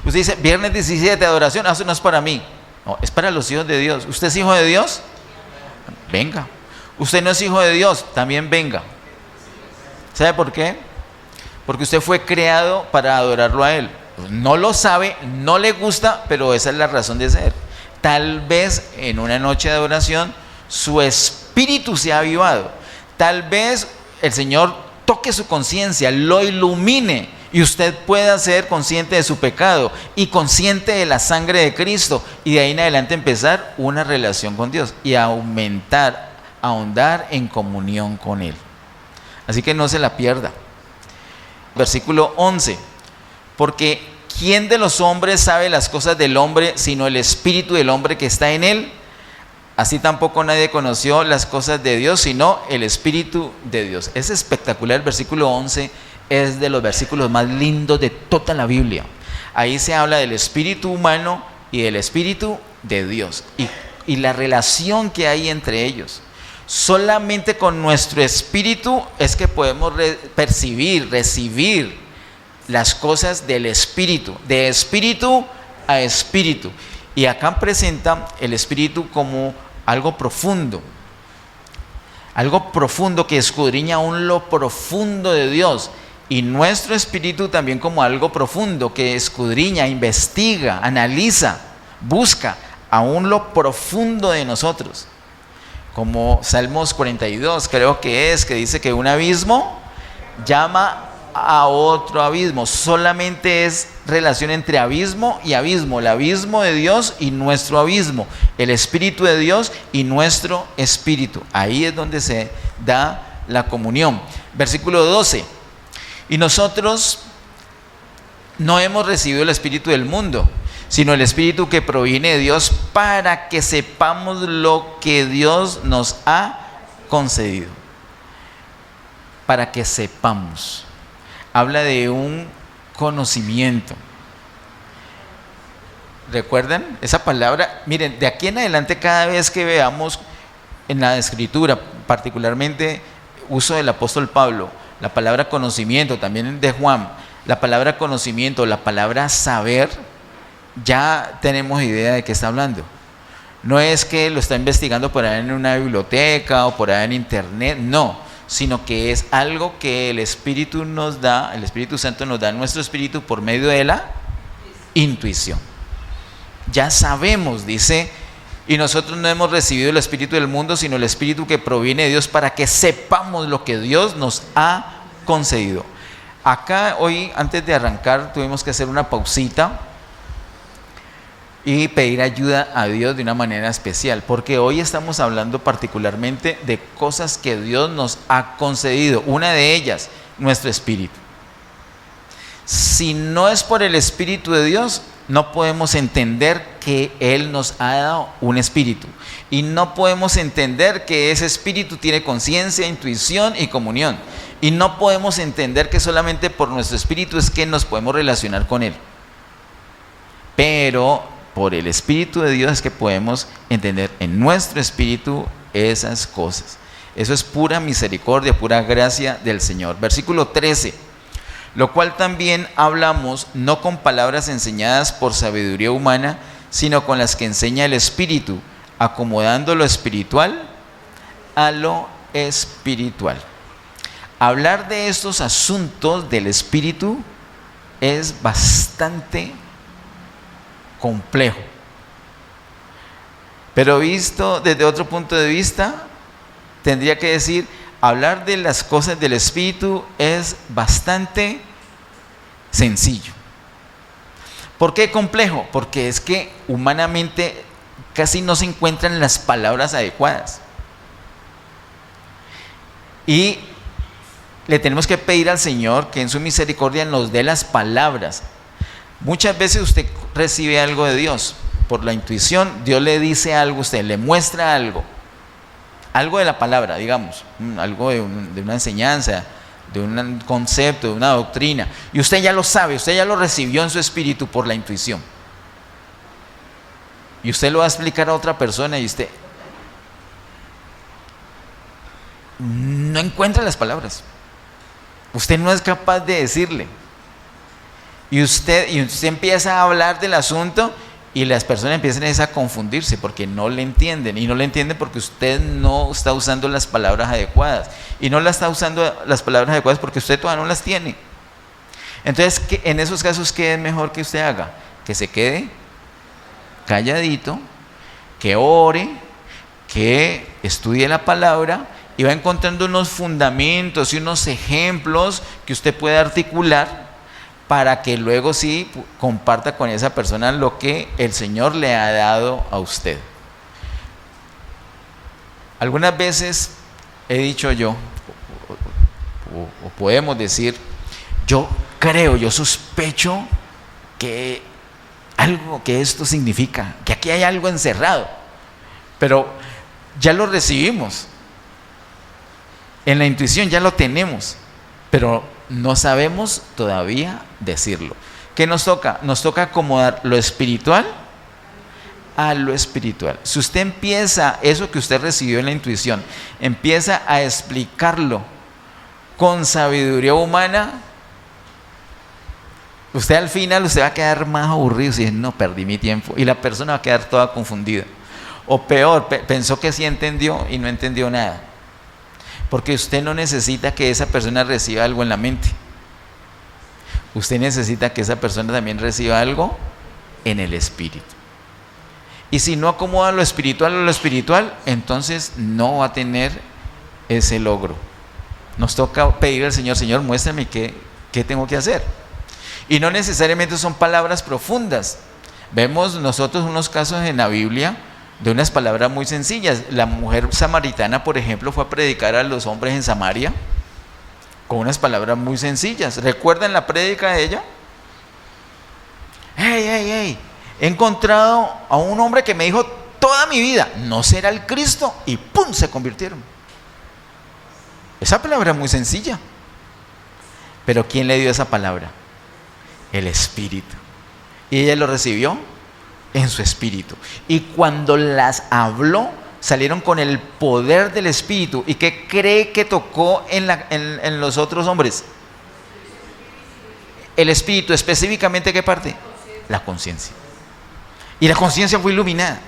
Usted dice, viernes 17, adoración, eso no es para mí. No, es para los hijos de Dios. ¿Usted es hijo de Dios? Venga. ¿Usted no es hijo de Dios? También venga. ¿Sabe por qué? Porque usted fue creado para adorarlo a Él. No lo sabe, no le gusta, pero esa es la razón de ser. Tal vez en una noche de adoración su espíritu se ha avivado. Tal vez el Señor toque su conciencia, lo ilumine y usted pueda ser consciente de su pecado y consciente de la sangre de Cristo y de ahí en adelante empezar una relación con Dios y aumentar, ahondar en comunión con Él. Así que no se la pierda. Versículo 11. Porque ¿quién de los hombres sabe las cosas del hombre sino el espíritu del hombre que está en él? Así tampoco nadie conoció las cosas de Dios sino el espíritu de Dios. Es espectacular. El versículo 11 es de los versículos más lindos de toda la Biblia. Ahí se habla del espíritu humano y del espíritu de Dios y la relación que hay entre ellos. Solamente con nuestro espíritu es que podemos percibir, recibir las cosas del espíritu, de espíritu a espíritu. Y acá presenta el espíritu como algo profundo que escudriña aún lo profundo de Dios. Y nuestro espíritu también como algo profundo que escudriña, investiga, analiza, busca aún lo profundo de nosotros. Como Salmos 42 creo que dice que un abismo llama a otro abismo. Solamente es relación entre abismo y abismo. El abismo de Dios y nuestro abismo. El espíritu de Dios y nuestro espíritu. Ahí es donde se da la comunión. Versículo 12. Y nosotros no hemos recibido el espíritu del mundo, sino el espíritu que proviene de Dios para que sepamos lo que Dios nos ha concedido. Para que sepamos. Habla de un conocimiento. ¿Recuerdan esa palabra? Miren, de aquí en adelante cada vez que veamos en la Escritura, particularmente uso del apóstol Pablo, la palabra conocimiento, también de Juan, la palabra conocimiento, la palabra saber, ya tenemos idea de qué está hablando. No es que lo está investigando por ahí en una biblioteca o por ahí en internet, no, sino que es algo que el Espíritu nos da, el Espíritu Santo nos da en nuestro espíritu por medio de la intuición. Ya sabemos, dice, y nosotros no hemos recibido el espíritu del mundo, sino el espíritu que proviene de Dios para que sepamos lo que Dios nos ha concedido. Acá hoy, antes de arrancar, tuvimos que hacer una pausita y pedir ayuda a Dios de una manera especial, porque hoy estamos hablando particularmente de cosas que Dios nos ha concedido. Una de ellas, nuestro espíritu. Si no es por el Espíritu de Dios, no podemos entender que Él nos ha dado un espíritu, y no podemos entender que ese espíritu tiene conciencia, intuición y comunión, y no podemos entender que solamente por nuestro espíritu es que nos podemos relacionar con Él, pero por el Espíritu de Dios es que podemos entender en nuestro espíritu esas cosas. Eso es pura misericordia, pura gracia del Señor. Versículo 13: lo cual también hablamos no con palabras enseñadas por sabiduría humana, sino con las que enseña el Espíritu, acomodando lo espiritual a lo espiritual. Hablar de estos asuntos del Espíritu es bastante complejo, pero visto desde otro punto de vista, tendría que decir: hablar de las cosas del Espíritu es bastante sencillo. ¿Por qué complejo? Porque es que humanamente casi no se encuentran las palabras adecuadas, y le tenemos que pedir al Señor que en su misericordia nos dé las palabras. Muchas veces usted recibe algo de Dios por la intuición. Dios le dice algo a usted, le muestra algo de la palabra, digamos, algo de una enseñanza, de un concepto, de una doctrina, y usted ya lo sabe, usted ya lo recibió en su espíritu por la intuición, y usted lo va a explicar a otra persona y usted no encuentra las palabras, usted no es capaz de decirle, y usted empieza a hablar del asunto, y las personas empiezan a confundirse porque no le entienden, y no le entienden porque usted no está usando las palabras adecuadas, y no está usando las palabras adecuadas porque usted todavía no las tiene. Entonces, en esos casos, ¿qué es mejor que usted haga? Que se quede calladito, que ore, que estudie la palabra, y va encontrando unos fundamentos y unos ejemplos que usted puede articular, para que luego sí comparta con esa persona lo que el Señor le ha dado a usted. Algunas veces he dicho yo, o podemos decir, yo creo, yo sospecho que algo, que esto significa, que aquí hay algo encerrado, pero ya lo recibimos, en la intuición ya lo tenemos, pero no sabemos todavía decirlo. ¿Qué nos toca? Nos toca acomodar lo espiritual a lo espiritual. Si usted empieza eso que usted recibió en la intuición, empieza a explicarlo con sabiduría humana, usted al final usted va a quedar más aburrido y dice: no, perdí mi tiempo, y la persona va a quedar toda confundida, o peor, pensó que sí entendió y no entendió nada. Porque usted no necesita que esa persona reciba algo en la mente. Usted necesita que esa persona también reciba algo en el espíritu. Y si no acomoda lo espiritual a lo espiritual, entonces no va a tener ese logro. Nos toca pedir al Señor: Señor, muéstrame qué tengo que hacer. Y no necesariamente son palabras profundas. Vemos nosotros unos casos en la Biblia de unas palabras muy sencillas. La mujer samaritana, por ejemplo, fue a predicar a los hombres en Samaria con unas palabras muy sencillas. ¿Recuerdan la prédica de ella? Hey, he encontrado a un hombre que me dijo toda mi vida: no será el Cristo, y ¡pum!, se convirtieron. Esa palabra es muy sencilla, pero ¿quién le dio esa palabra? El Espíritu. Y ella lo recibió en su espíritu, y cuando las habló salieron con el poder del Espíritu. ¿Y qué cree que tocó en los otros hombres? El Espíritu. Específicamente, ¿qué parte? La conciencia. Y la conciencia fue iluminada.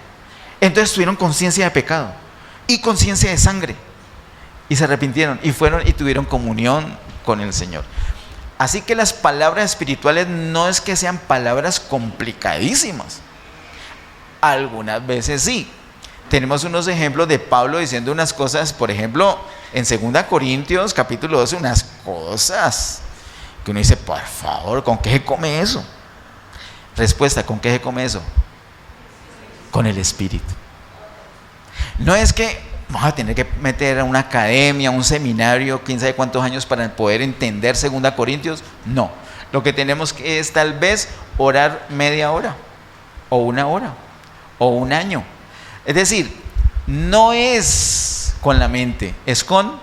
Entonces tuvieron conciencia de pecado y conciencia de sangre, y se arrepintieron y fueron y tuvieron comunión con el Señor. Así que las palabras espirituales no es que sean palabras complicadísimas. Algunas veces sí. Tenemos unos ejemplos de Pablo diciendo unas cosas, por ejemplo, en 2 Corintios capítulo 12, unas cosas que uno dice: por favor, ¿con qué se come eso? Respuesta: ¿con qué se come eso? con el Espíritu. No es que vamos a tener que meter a una academia, un seminario, quién sabe cuántos años para poder entender 2 Corintios. No, lo que tenemos que es tal vez orar media hora, o 1 hora, o 1 año. Es decir, no es con la mente, es con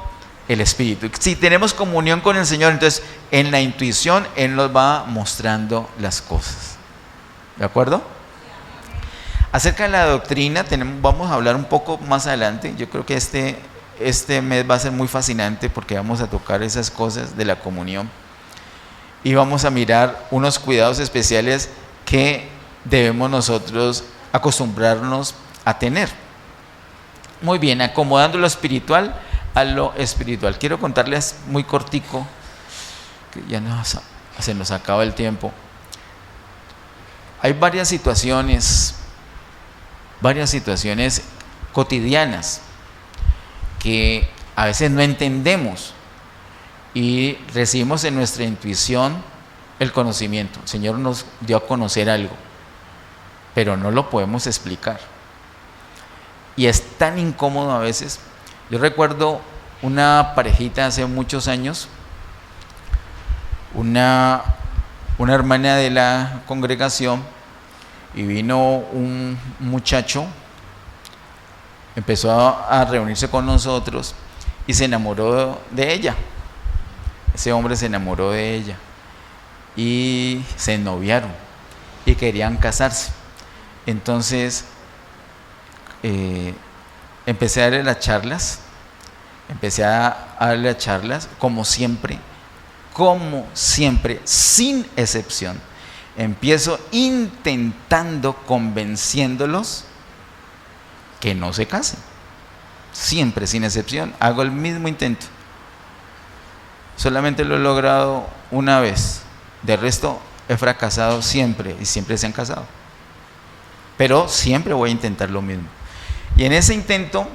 el Espíritu. Si tenemos comunión con el Señor, entonces en la intuición Él nos va mostrando las cosas. ¿De acuerdo? Acerca de la doctrina, vamos a hablar un poco más adelante. Yo creo que este mes va a ser muy fascinante porque vamos a tocar esas cosas de la comunión. Y vamos a mirar unos cuidados especiales que debemos nosotros acostumbrarnos a tener. Muy bien, acomodando lo espiritual a lo espiritual. Quiero contarles muy cortico, que ya se nos acaba el tiempo. Hay varias situaciones cotidianas que a veces no entendemos y recibimos en nuestra intuición el conocimiento. El Señor nos dio a conocer algo, pero no lo podemos explicar. Y es tan incómodo a veces. Yo recuerdo una parejita hace muchos años, una hermana de la congregación, y vino un muchacho, empezó a reunirse con nosotros y se enamoró de ella. Ese hombre se enamoró de ella y se ennoviaron y querían casarse. Entonces empecé a darle las charlas, como siempre, sin excepción. Empiezo intentando convenciéndolos que no se casen. Siempre, sin excepción, hago el mismo intento. Solamente lo he logrado una vez. De resto, he fracasado siempre y siempre se han casado. Pero siempre voy a intentar lo mismo. Y en ese intento,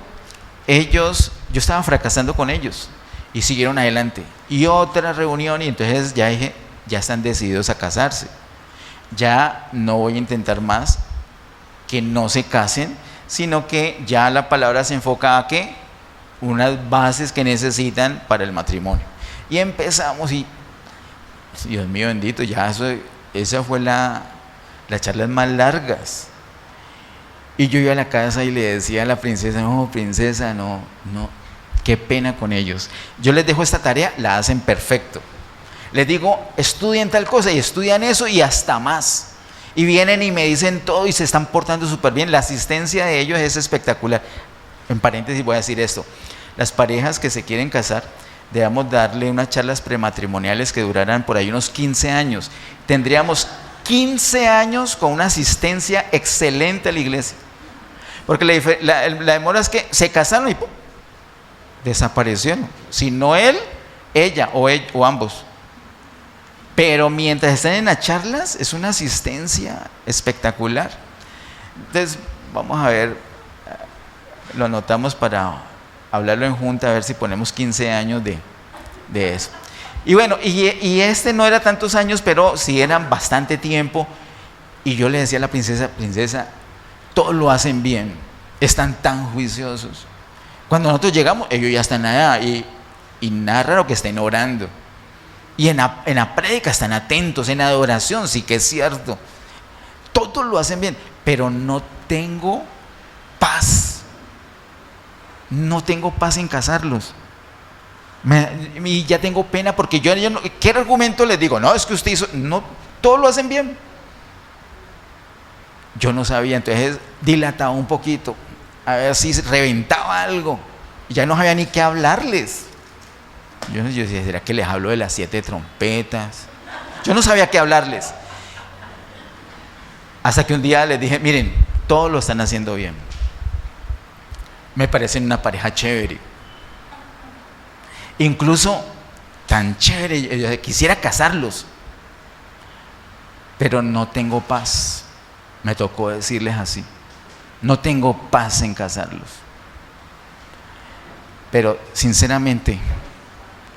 yo estaba fracasando con ellos y siguieron adelante. Y otra reunión, y entonces ya dije, ya están decididos a casarse. Ya no voy a intentar más que no se casen, sino que ya la palabra se enfoca a que unas bases que necesitan para el matrimonio. Y empezamos y, Dios mío bendito, ya esa fue las charlas más largas. Y yo iba a la casa y le decía a la princesa, no, princesa, no, qué pena con ellos. Yo les dejo esta tarea, la hacen perfecto. Les digo, estudien tal cosa y estudian eso y hasta más. Y vienen y me dicen todo y se están portando súper bien. La asistencia de ellos es espectacular. En paréntesis voy a decir esto. Las parejas que se quieren casar, debemos darle unas charlas prematrimoniales que durarán por ahí unos 15 años. Tendríamos 15 años con una asistencia excelente a la iglesia. Porque la demora es que se casaron y ¡pum!, desaparecieron. Si no él, ella o ambos. Pero mientras están en las charlas, es una asistencia espectacular. Entonces, vamos a ver, lo anotamos para hablarlo en junta, a ver si ponemos 15 años de eso. Y bueno, y este no era tantos años, pero sí eran bastante tiempo. Y yo le decía a la princesa, todos lo hacen bien, están tan juiciosos. Cuando nosotros llegamos, ellos ya están allá y nada raro que estén orando. Y en la prédica están atentos, en adoración, sí que es cierto. Todos lo hacen bien, pero no tengo paz. No tengo paz en casarlos. Y ya tengo pena porque yo no, ¿qué argumento les digo? No, es que usted hizo, no, todos lo hacen bien. Yo no sabía, entonces dilataba un poquito, a ver si reventaba algo. Y ya no sabía ni qué hablarles. Yo decía, ¿será que les hablo de las 7 trompetas? Yo no sabía qué hablarles. Hasta que un día les dije, miren, todos lo están haciendo bien. Me parecen una pareja chévere. Incluso tan chévere, yo quisiera casarlos. Pero no tengo paz. Me tocó decirles así. No tengo paz en casarlos. Pero sinceramente,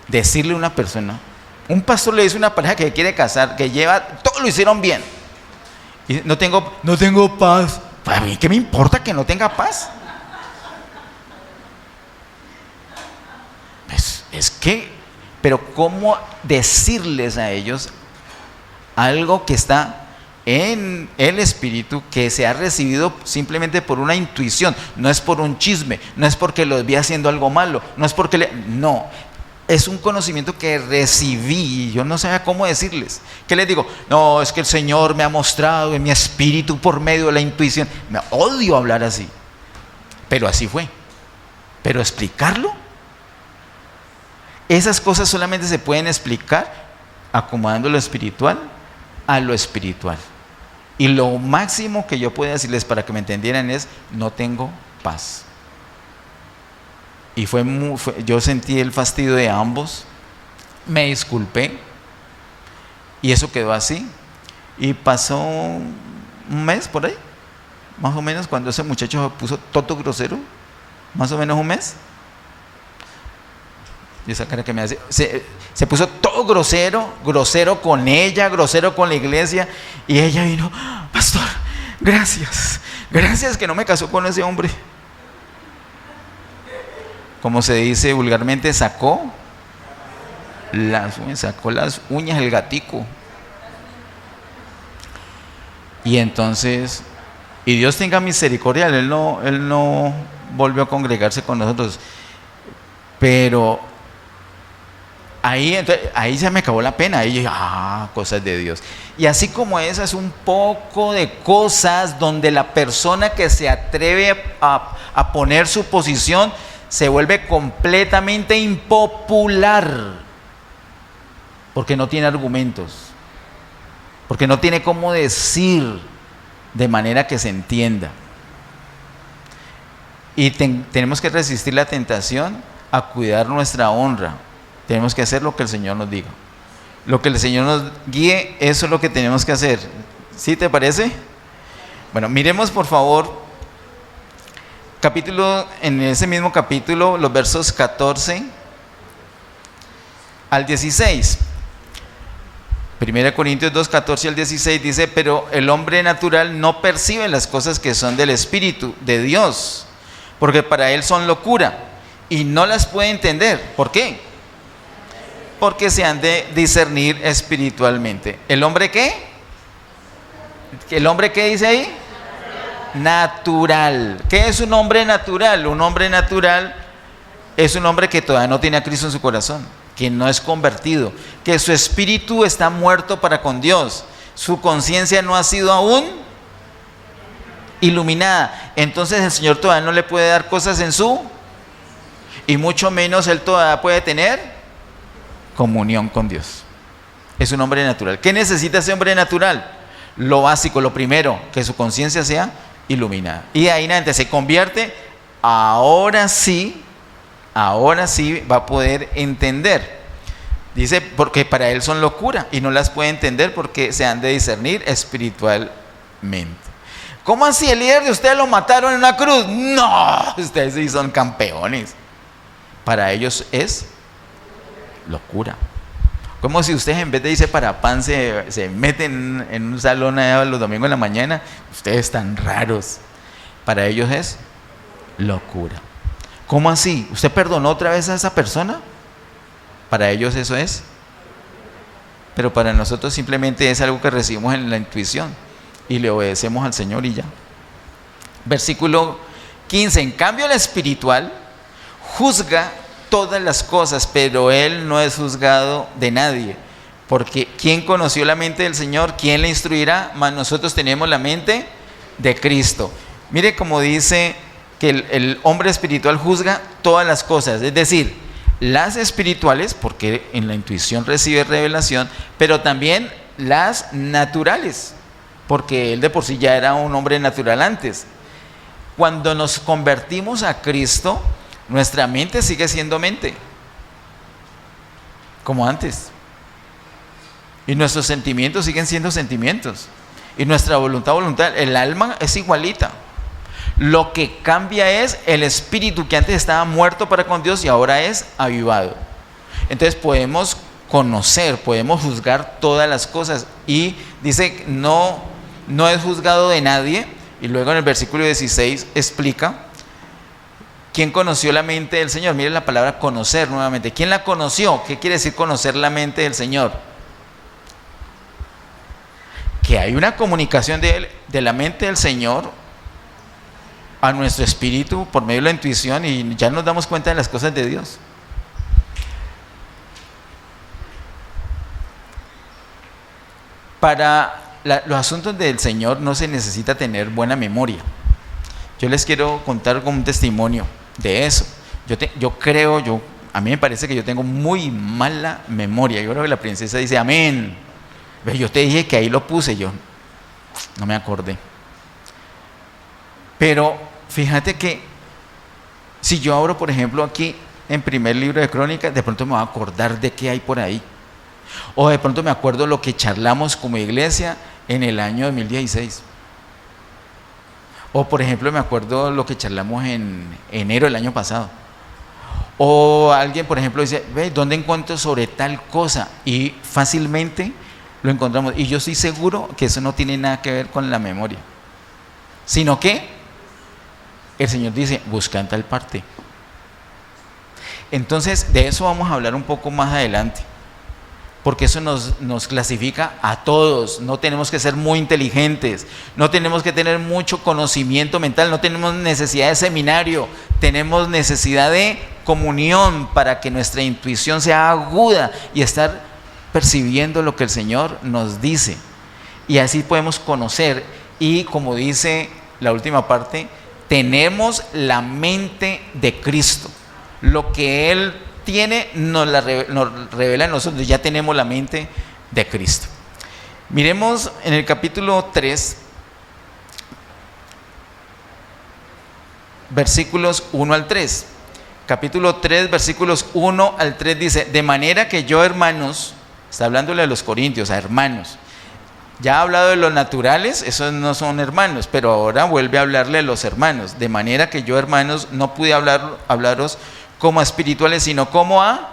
decirle a una persona, un pastor le dice a una pareja que quiere casar, que lleva, todo lo hicieron bien, y no tengo paz, ¿A mí qué me importa que no tenga paz? Es que, pero ¿cómo decirles a ellos algo que está en el espíritu, que se ha recibido simplemente por una intuición? No es por un chisme, no es porque los vi haciendo algo malo, no es porque no, es un conocimiento que recibí y yo no sabía cómo decirles. ¿Qué les digo? No, es que el Señor me ha mostrado en mi espíritu por medio de la intuición. Me odio hablar así, pero así fue. Pero explicarlo, esas cosas solamente se pueden explicar acomodando lo espiritual a lo espiritual. Y lo máximo que yo puedo decirles para que me entendieran es: no tengo paz. Y yo sentí el fastidio de ambos, me disculpé y eso quedó así. Y pasó un mes por ahí, más o menos, cuando ese muchacho se puso todo grosero, más o menos un mes. Y esa cara que me hace, se puso todo grosero con ella, grosero con la iglesia. Y ella vino: pastor, gracias que no me casó con ese hombre. Como se dice vulgarmente, sacó las uñas del gatico. Y entonces, y Dios tenga misericordia, él no volvió a congregarse con nosotros. Pero ahí ya me acabó la pena. Ahí, cosas de Dios. Y así como esas, un poco de cosas donde la persona que se atreve a poner su posición se vuelve completamente impopular, porque no tiene argumentos, porque no tiene cómo decir de manera que se entienda. Y tenemos que resistir la tentación a cuidar nuestra honra. Tenemos que hacer lo que el Señor nos diga. Lo que el Señor nos guíe, eso es lo que tenemos que hacer. ¿Sí te parece? Bueno, miremos por favor en ese mismo capítulo, los versos 14 al 16. 1 Corintios 2, 14 al 16 dice: pero el hombre natural no percibe las cosas que son del Espíritu de Dios, porque para él son locura y no las puede entender. ¿Por qué? Porque se han de discernir espiritualmente. ¿El hombre qué? ¿El hombre qué dice ahí? Natural. ¿Qué es un hombre natural? Un hombre natural es un hombre que todavía no tiene a Cristo en su corazón, que no es convertido, que su espíritu está muerto para con Dios, su conciencia no ha sido aún iluminada. Entonces el Señor todavía no le puede dar cosas y mucho menos él todavía puede tener comunión con Dios. Es un hombre natural. ¿Qué necesita ese hombre natural? Lo básico, lo primero, que su conciencia sea iluminada. Y de ahí en adelante se convierte, ahora sí va a poder entender. Dice, porque para él son locura y no las puede entender porque se han de discernir espiritualmente. ¿Cómo así? ¿El líder de ustedes lo mataron en una cruz? No, ustedes sí son campeones. Para ellos es locura. Como si ustedes, en vez de irse para pan, se meten en un salón los domingos en la mañana. Ustedes están raros. Para ellos es locura. ¿Cómo así? ¿Usted perdonó otra vez a esa persona? Para ellos eso es. Pero para nosotros simplemente es algo que recibimos en la intuición y le obedecemos al Señor y ya. Versículo 15. En cambio, el espiritual juzga todas las cosas, pero él no es juzgado de nadie, porque ¿quién conoció la mente del Señor? ¿Quién le instruirá? Mas nosotros tenemos la mente de Cristo. Mire cómo dice que el hombre espiritual juzga todas las cosas, es decir, las espirituales, porque en la intuición recibe revelación, pero también las naturales, porque él de por sí ya era un hombre natural antes. Cuando nos convertimos a Cristo, nuestra mente sigue siendo mente, como antes. Y nuestros sentimientos siguen siendo sentimientos. Y nuestra voluntad, el alma es igualita. Lo que cambia es el espíritu que antes estaba muerto para con Dios y ahora es avivado. Entonces podemos conocer, podemos juzgar todas las cosas. Y dice, no es juzgado de nadie, Y luego en el versículo 16 explica quién conoció la mente del Señor. Miren la palabra conocer nuevamente. ¿Quién la conoció? ¿Qué quiere decir conocer la mente del Señor? Que hay una comunicación de la mente del Señor a nuestro espíritu por medio de la intuición, y ya nos damos cuenta de las cosas de Dios. Para los asuntos del Señor no se necesita tener buena memoria. Yo les quiero contar como un testimonio de eso. A mí me parece que yo tengo muy mala memoria. Yo creo que la princesa dice amén. Yo te dije que ahí lo puse, yo no me acordé. Pero fíjate que si yo abro, por ejemplo, aquí en primer libro de Crónicas, de pronto me voy a acordar de qué hay por ahí. O de pronto me acuerdo lo que charlamos como iglesia en el año 2016. O por ejemplo me acuerdo lo que charlamos en enero del año pasado. O alguien, por ejemplo, dice, ve, ¿dónde encuentro sobre tal cosa? Y fácilmente lo encontramos. Y yo estoy seguro que eso no tiene nada que ver con la memoria, sino que el Señor dice, busca en tal parte. Entonces, de eso vamos a hablar un poco más adelante, porque eso nos clasifica a todos. No tenemos que ser muy inteligentes, no tenemos que tener mucho conocimiento mental, no tenemos necesidad de seminario, tenemos necesidad de comunión para que nuestra intuición sea aguda y estar percibiendo lo que el Señor nos dice. Y así podemos conocer, y como dice la última parte, tenemos la mente de Cristo. Lo que Él tiene nos revela a nosotros, ya tenemos la mente de Cristo. Miremos en el capítulo 3, versículos 1 al 3. Capítulo 3, versículos 1 al 3 dice, de manera que yo, hermanos, está hablándole a los corintios, a hermanos. Ya ha hablado de los naturales, esos no son hermanos, pero ahora vuelve a hablarle a los hermanos. De manera que yo, hermanos, no pude hablaros como a espirituales, sino como a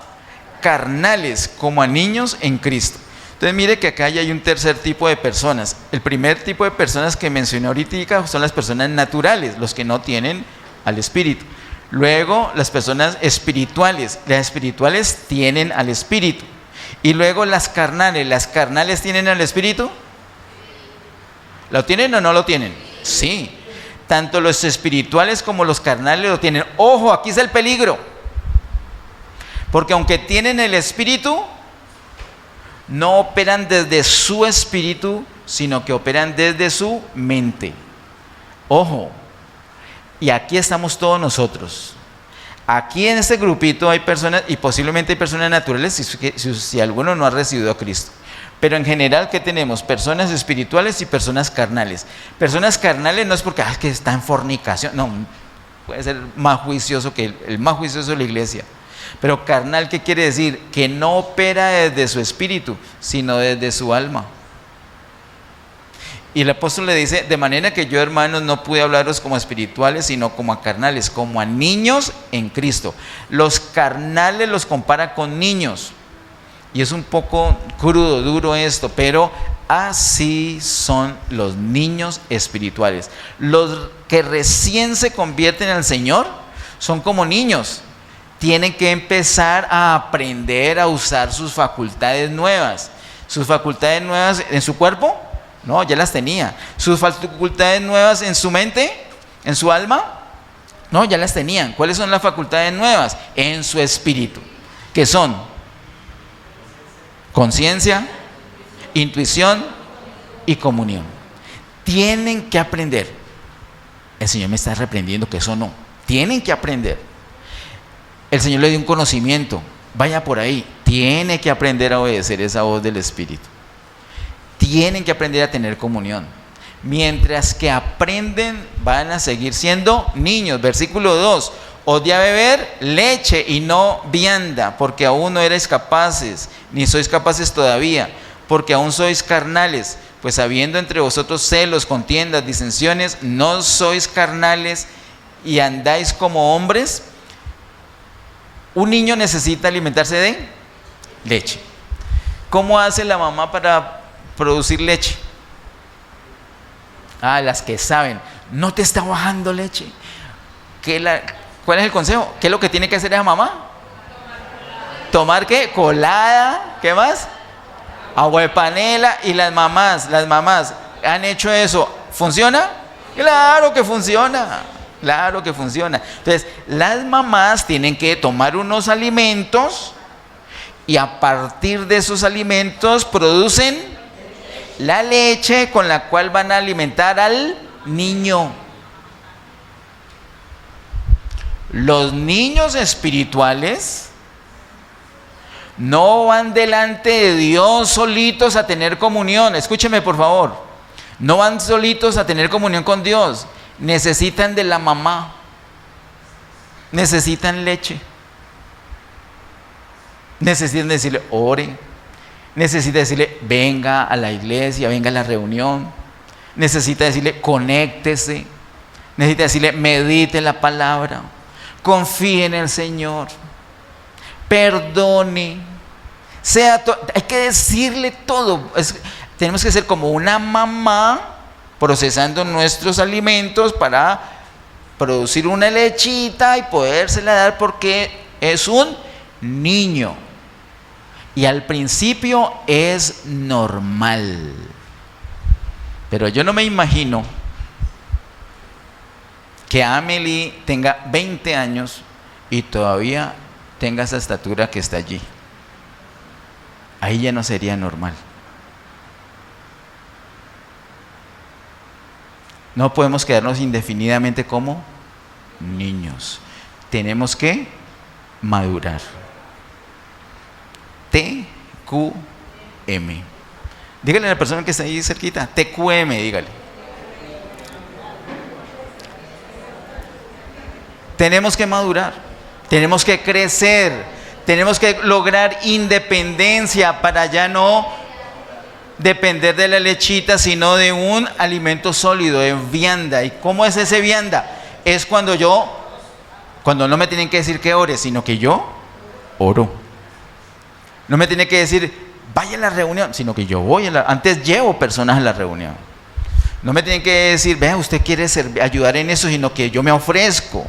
carnales, como a niños en Cristo. Entonces mire que acá ya hay un tercer tipo de personas. El primer tipo de personas que mencioné ahorita son las personas naturales, los que no tienen al Espíritu. Luego las personas espirituales, las espirituales tienen al Espíritu. Y luego las carnales tienen al Espíritu. ¿Lo tienen o no lo tienen? Sí. Tanto los espirituales como los carnales lo tienen. Ojo, aquí es el peligro. Porque aunque tienen el Espíritu, no operan desde su espíritu, sino que operan desde su mente. Ojo. Y aquí estamos todos nosotros. Aquí en este grupito hay personas, y posiblemente hay personas naturales, si alguno no ha recibido a Cristo. Pero en general, ¿qué tenemos? Personas espirituales y personas carnales. Personas carnales no es porque que está en fornicación, no, puede ser más juicioso que el más juicioso de la iglesia. Pero carnal, ¿qué quiere decir? Que no opera desde su espíritu, sino desde su alma. Y el apóstol le dice, de manera que yo, hermanos, no pude hablaros como espirituales, sino como a carnales, como a niños en Cristo. Los carnales los compara con niños. Y es un poco crudo, duro esto, pero así son los niños espirituales. Los que recién se convierten al Señor son como niños. Tienen que empezar a aprender a usar sus facultades nuevas. Sus facultades nuevas en su cuerpo, no, ya las tenía. Sus facultades nuevas en su mente, en su alma, no, ya las tenían. ¿Cuáles son las facultades nuevas? En su espíritu. ¿Qué son? Conciencia, intuición y comunión. Tienen que aprender. El Señor me está reprendiendo que eso no. Tienen que aprender. El Señor le dio un conocimiento, vaya por ahí. Tiene que aprender a obedecer esa voz del Espíritu. Tienen que aprender a tener comunión. Mientras que aprenden, van a seguir siendo niños. Versículo 2, os di a beber leche y no vianda, porque aún no erais capaces, ni sois capaces todavía, porque aún sois carnales, pues habiendo entre vosotros celos, contiendas, disensiones, no sois carnales y andáis como hombres. Un niño necesita alimentarse de leche. ¿Cómo hace la mamá para producir leche? Las que saben. no te está bajando leche. ¿Cuál es el consejo? ¿Qué es lo que tiene que hacer esa mamá? ¿Tomar qué? Colada. ¿Qué más? Agua de panela. Y las mamás han hecho eso. ¿Funciona? Claro que funciona. Claro que funciona. Entonces, las mamás tienen que tomar unos alimentos y a partir de esos alimentos producen la leche con la cual van a alimentar al niño. Los niños espirituales no van delante de Dios solitos a tener comunión. Escúcheme por favor. No van solitos a tener comunión con Dios. Necesitan de la mamá. Necesitan leche. Necesitan decirle, ore. Necesita decirle, venga a la iglesia, venga a la reunión. Necesita decirle, conéctese. Necesita decirle, medite la palabra. Confíe en el Señor. Perdone. Hay que decirle todo. Tenemos que ser como una mamá procesando nuestros alimentos para producir una lechita y podérsela dar porque es un niño. Y al principio es normal. Pero yo no me imagino que Amelie tenga 20 años y todavía tenga esa estatura que está allí. Ahí ya no sería normal. No podemos quedarnos indefinidamente como niños. Tenemos que madurar. TQM. Dígale a la persona que está ahí cerquita, TQM, dígale. Tenemos que madurar, tenemos que crecer, tenemos que lograr independencia para ya no depender de la lechita, sino de un alimento sólido, de vianda. ¿Y cómo es ese vianda? Es cuando no me tienen que decir que ore, sino que yo oro. No me tiene que decir, vaya a la reunión, sino que yo voy antes llevo personas a la reunión. No me tienen que decir, vea, usted quiere ayudar en eso, sino que yo me ofrezco.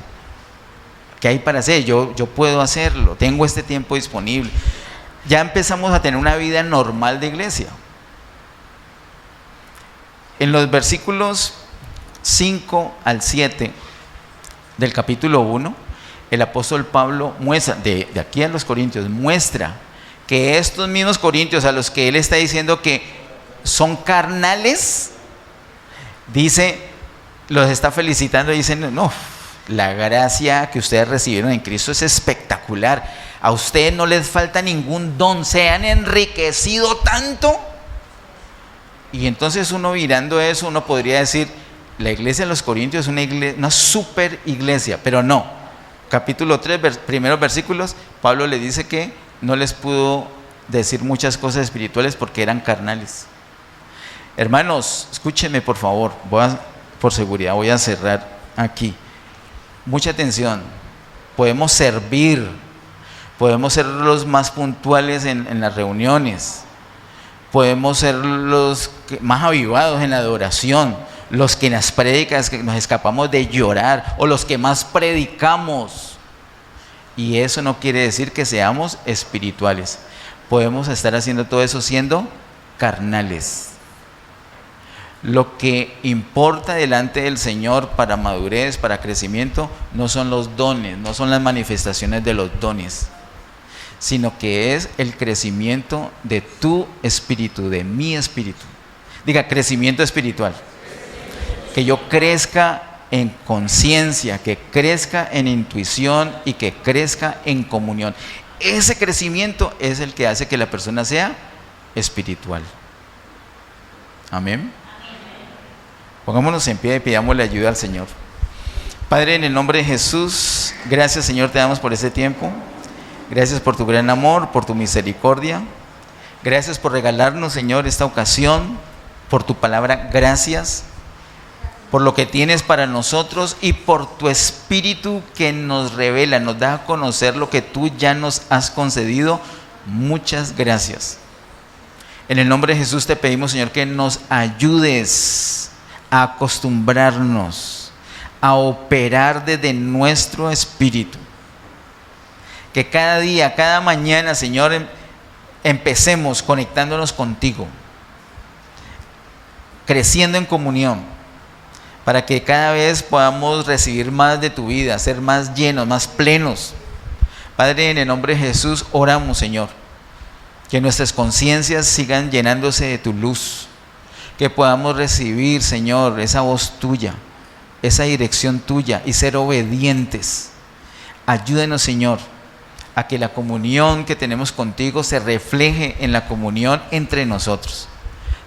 ¿Qué hay para hacer? Yo puedo hacerlo, tengo este tiempo disponible. Ya empezamos a tener una vida normal de iglesia. En los versículos 5 al 7 del capítulo 1, el apóstol Pablo muestra, de aquí a los Corintios, muestra que estos mismos corintios a los que él está diciendo que son carnales, dice, los está felicitando y dicen, no, la gracia que ustedes recibieron en Cristo es espectacular. A ustedes no les falta ningún don, se han enriquecido tanto. Y entonces uno mirando eso, uno podría decir, la iglesia de los Corintios es una super iglesia, pero no. Capítulo 3, primeros versículos, Pablo le dice que no les pudo decir muchas cosas espirituales porque eran carnales. Hermanos, escúchenme por favor, por seguridad voy a cerrar aquí. Mucha atención. Podemos servir, podemos ser los más puntuales en las reuniones, podemos ser los más avivados en la adoración, los que en las prédicas que nos escapamos de llorar, o los que más predicamos. Y eso no quiere decir que seamos espirituales. Podemos estar haciendo todo eso siendo carnales. Lo que importa delante del Señor para madurez, para crecimiento, no son los dones, no son las manifestaciones de los dones, sino que es el crecimiento de tu espíritu, de mi espíritu. Diga, crecimiento espiritual. Que yo crezca en conciencia, que crezca en intuición y que crezca en comunión. Ese crecimiento es el que hace que la persona sea espiritual. Amén. Pongámonos en pie y pidámosle ayuda al Señor. Padre, en el nombre de Jesús, gracias Señor te damos por este tiempo. Gracias por tu gran amor, por tu misericordia. Gracias por regalarnos, Señor, esta ocasión, por tu palabra. Gracias por lo que tienes para nosotros y por tu Espíritu que nos revela, nos da a conocer lo que tú ya nos has concedido. Muchas gracias. En el nombre de Jesús te pedimos, Señor, que nos ayudes a acostumbrarnos a operar desde nuestro espíritu. Que cada día, cada mañana, Señor, empecemos conectándonos contigo, creciendo en comunión, para que cada vez podamos recibir más de tu vida, ser más llenos, más plenos. Padre, en el nombre de Jesús oramos, Señor, que nuestras conciencias sigan llenándose de tu luz, que podamos recibir, Señor, esa voz tuya, esa dirección tuya y ser obedientes. Ayúdenos, Señor, a que la comunión que tenemos contigo se refleje en la comunión entre nosotros.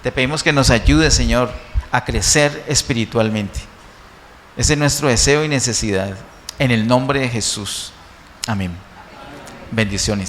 Te pedimos que nos ayudes, Señor, a crecer espiritualmente. Ese es nuestro deseo y necesidad. En el nombre de Jesús. Amén. Bendiciones.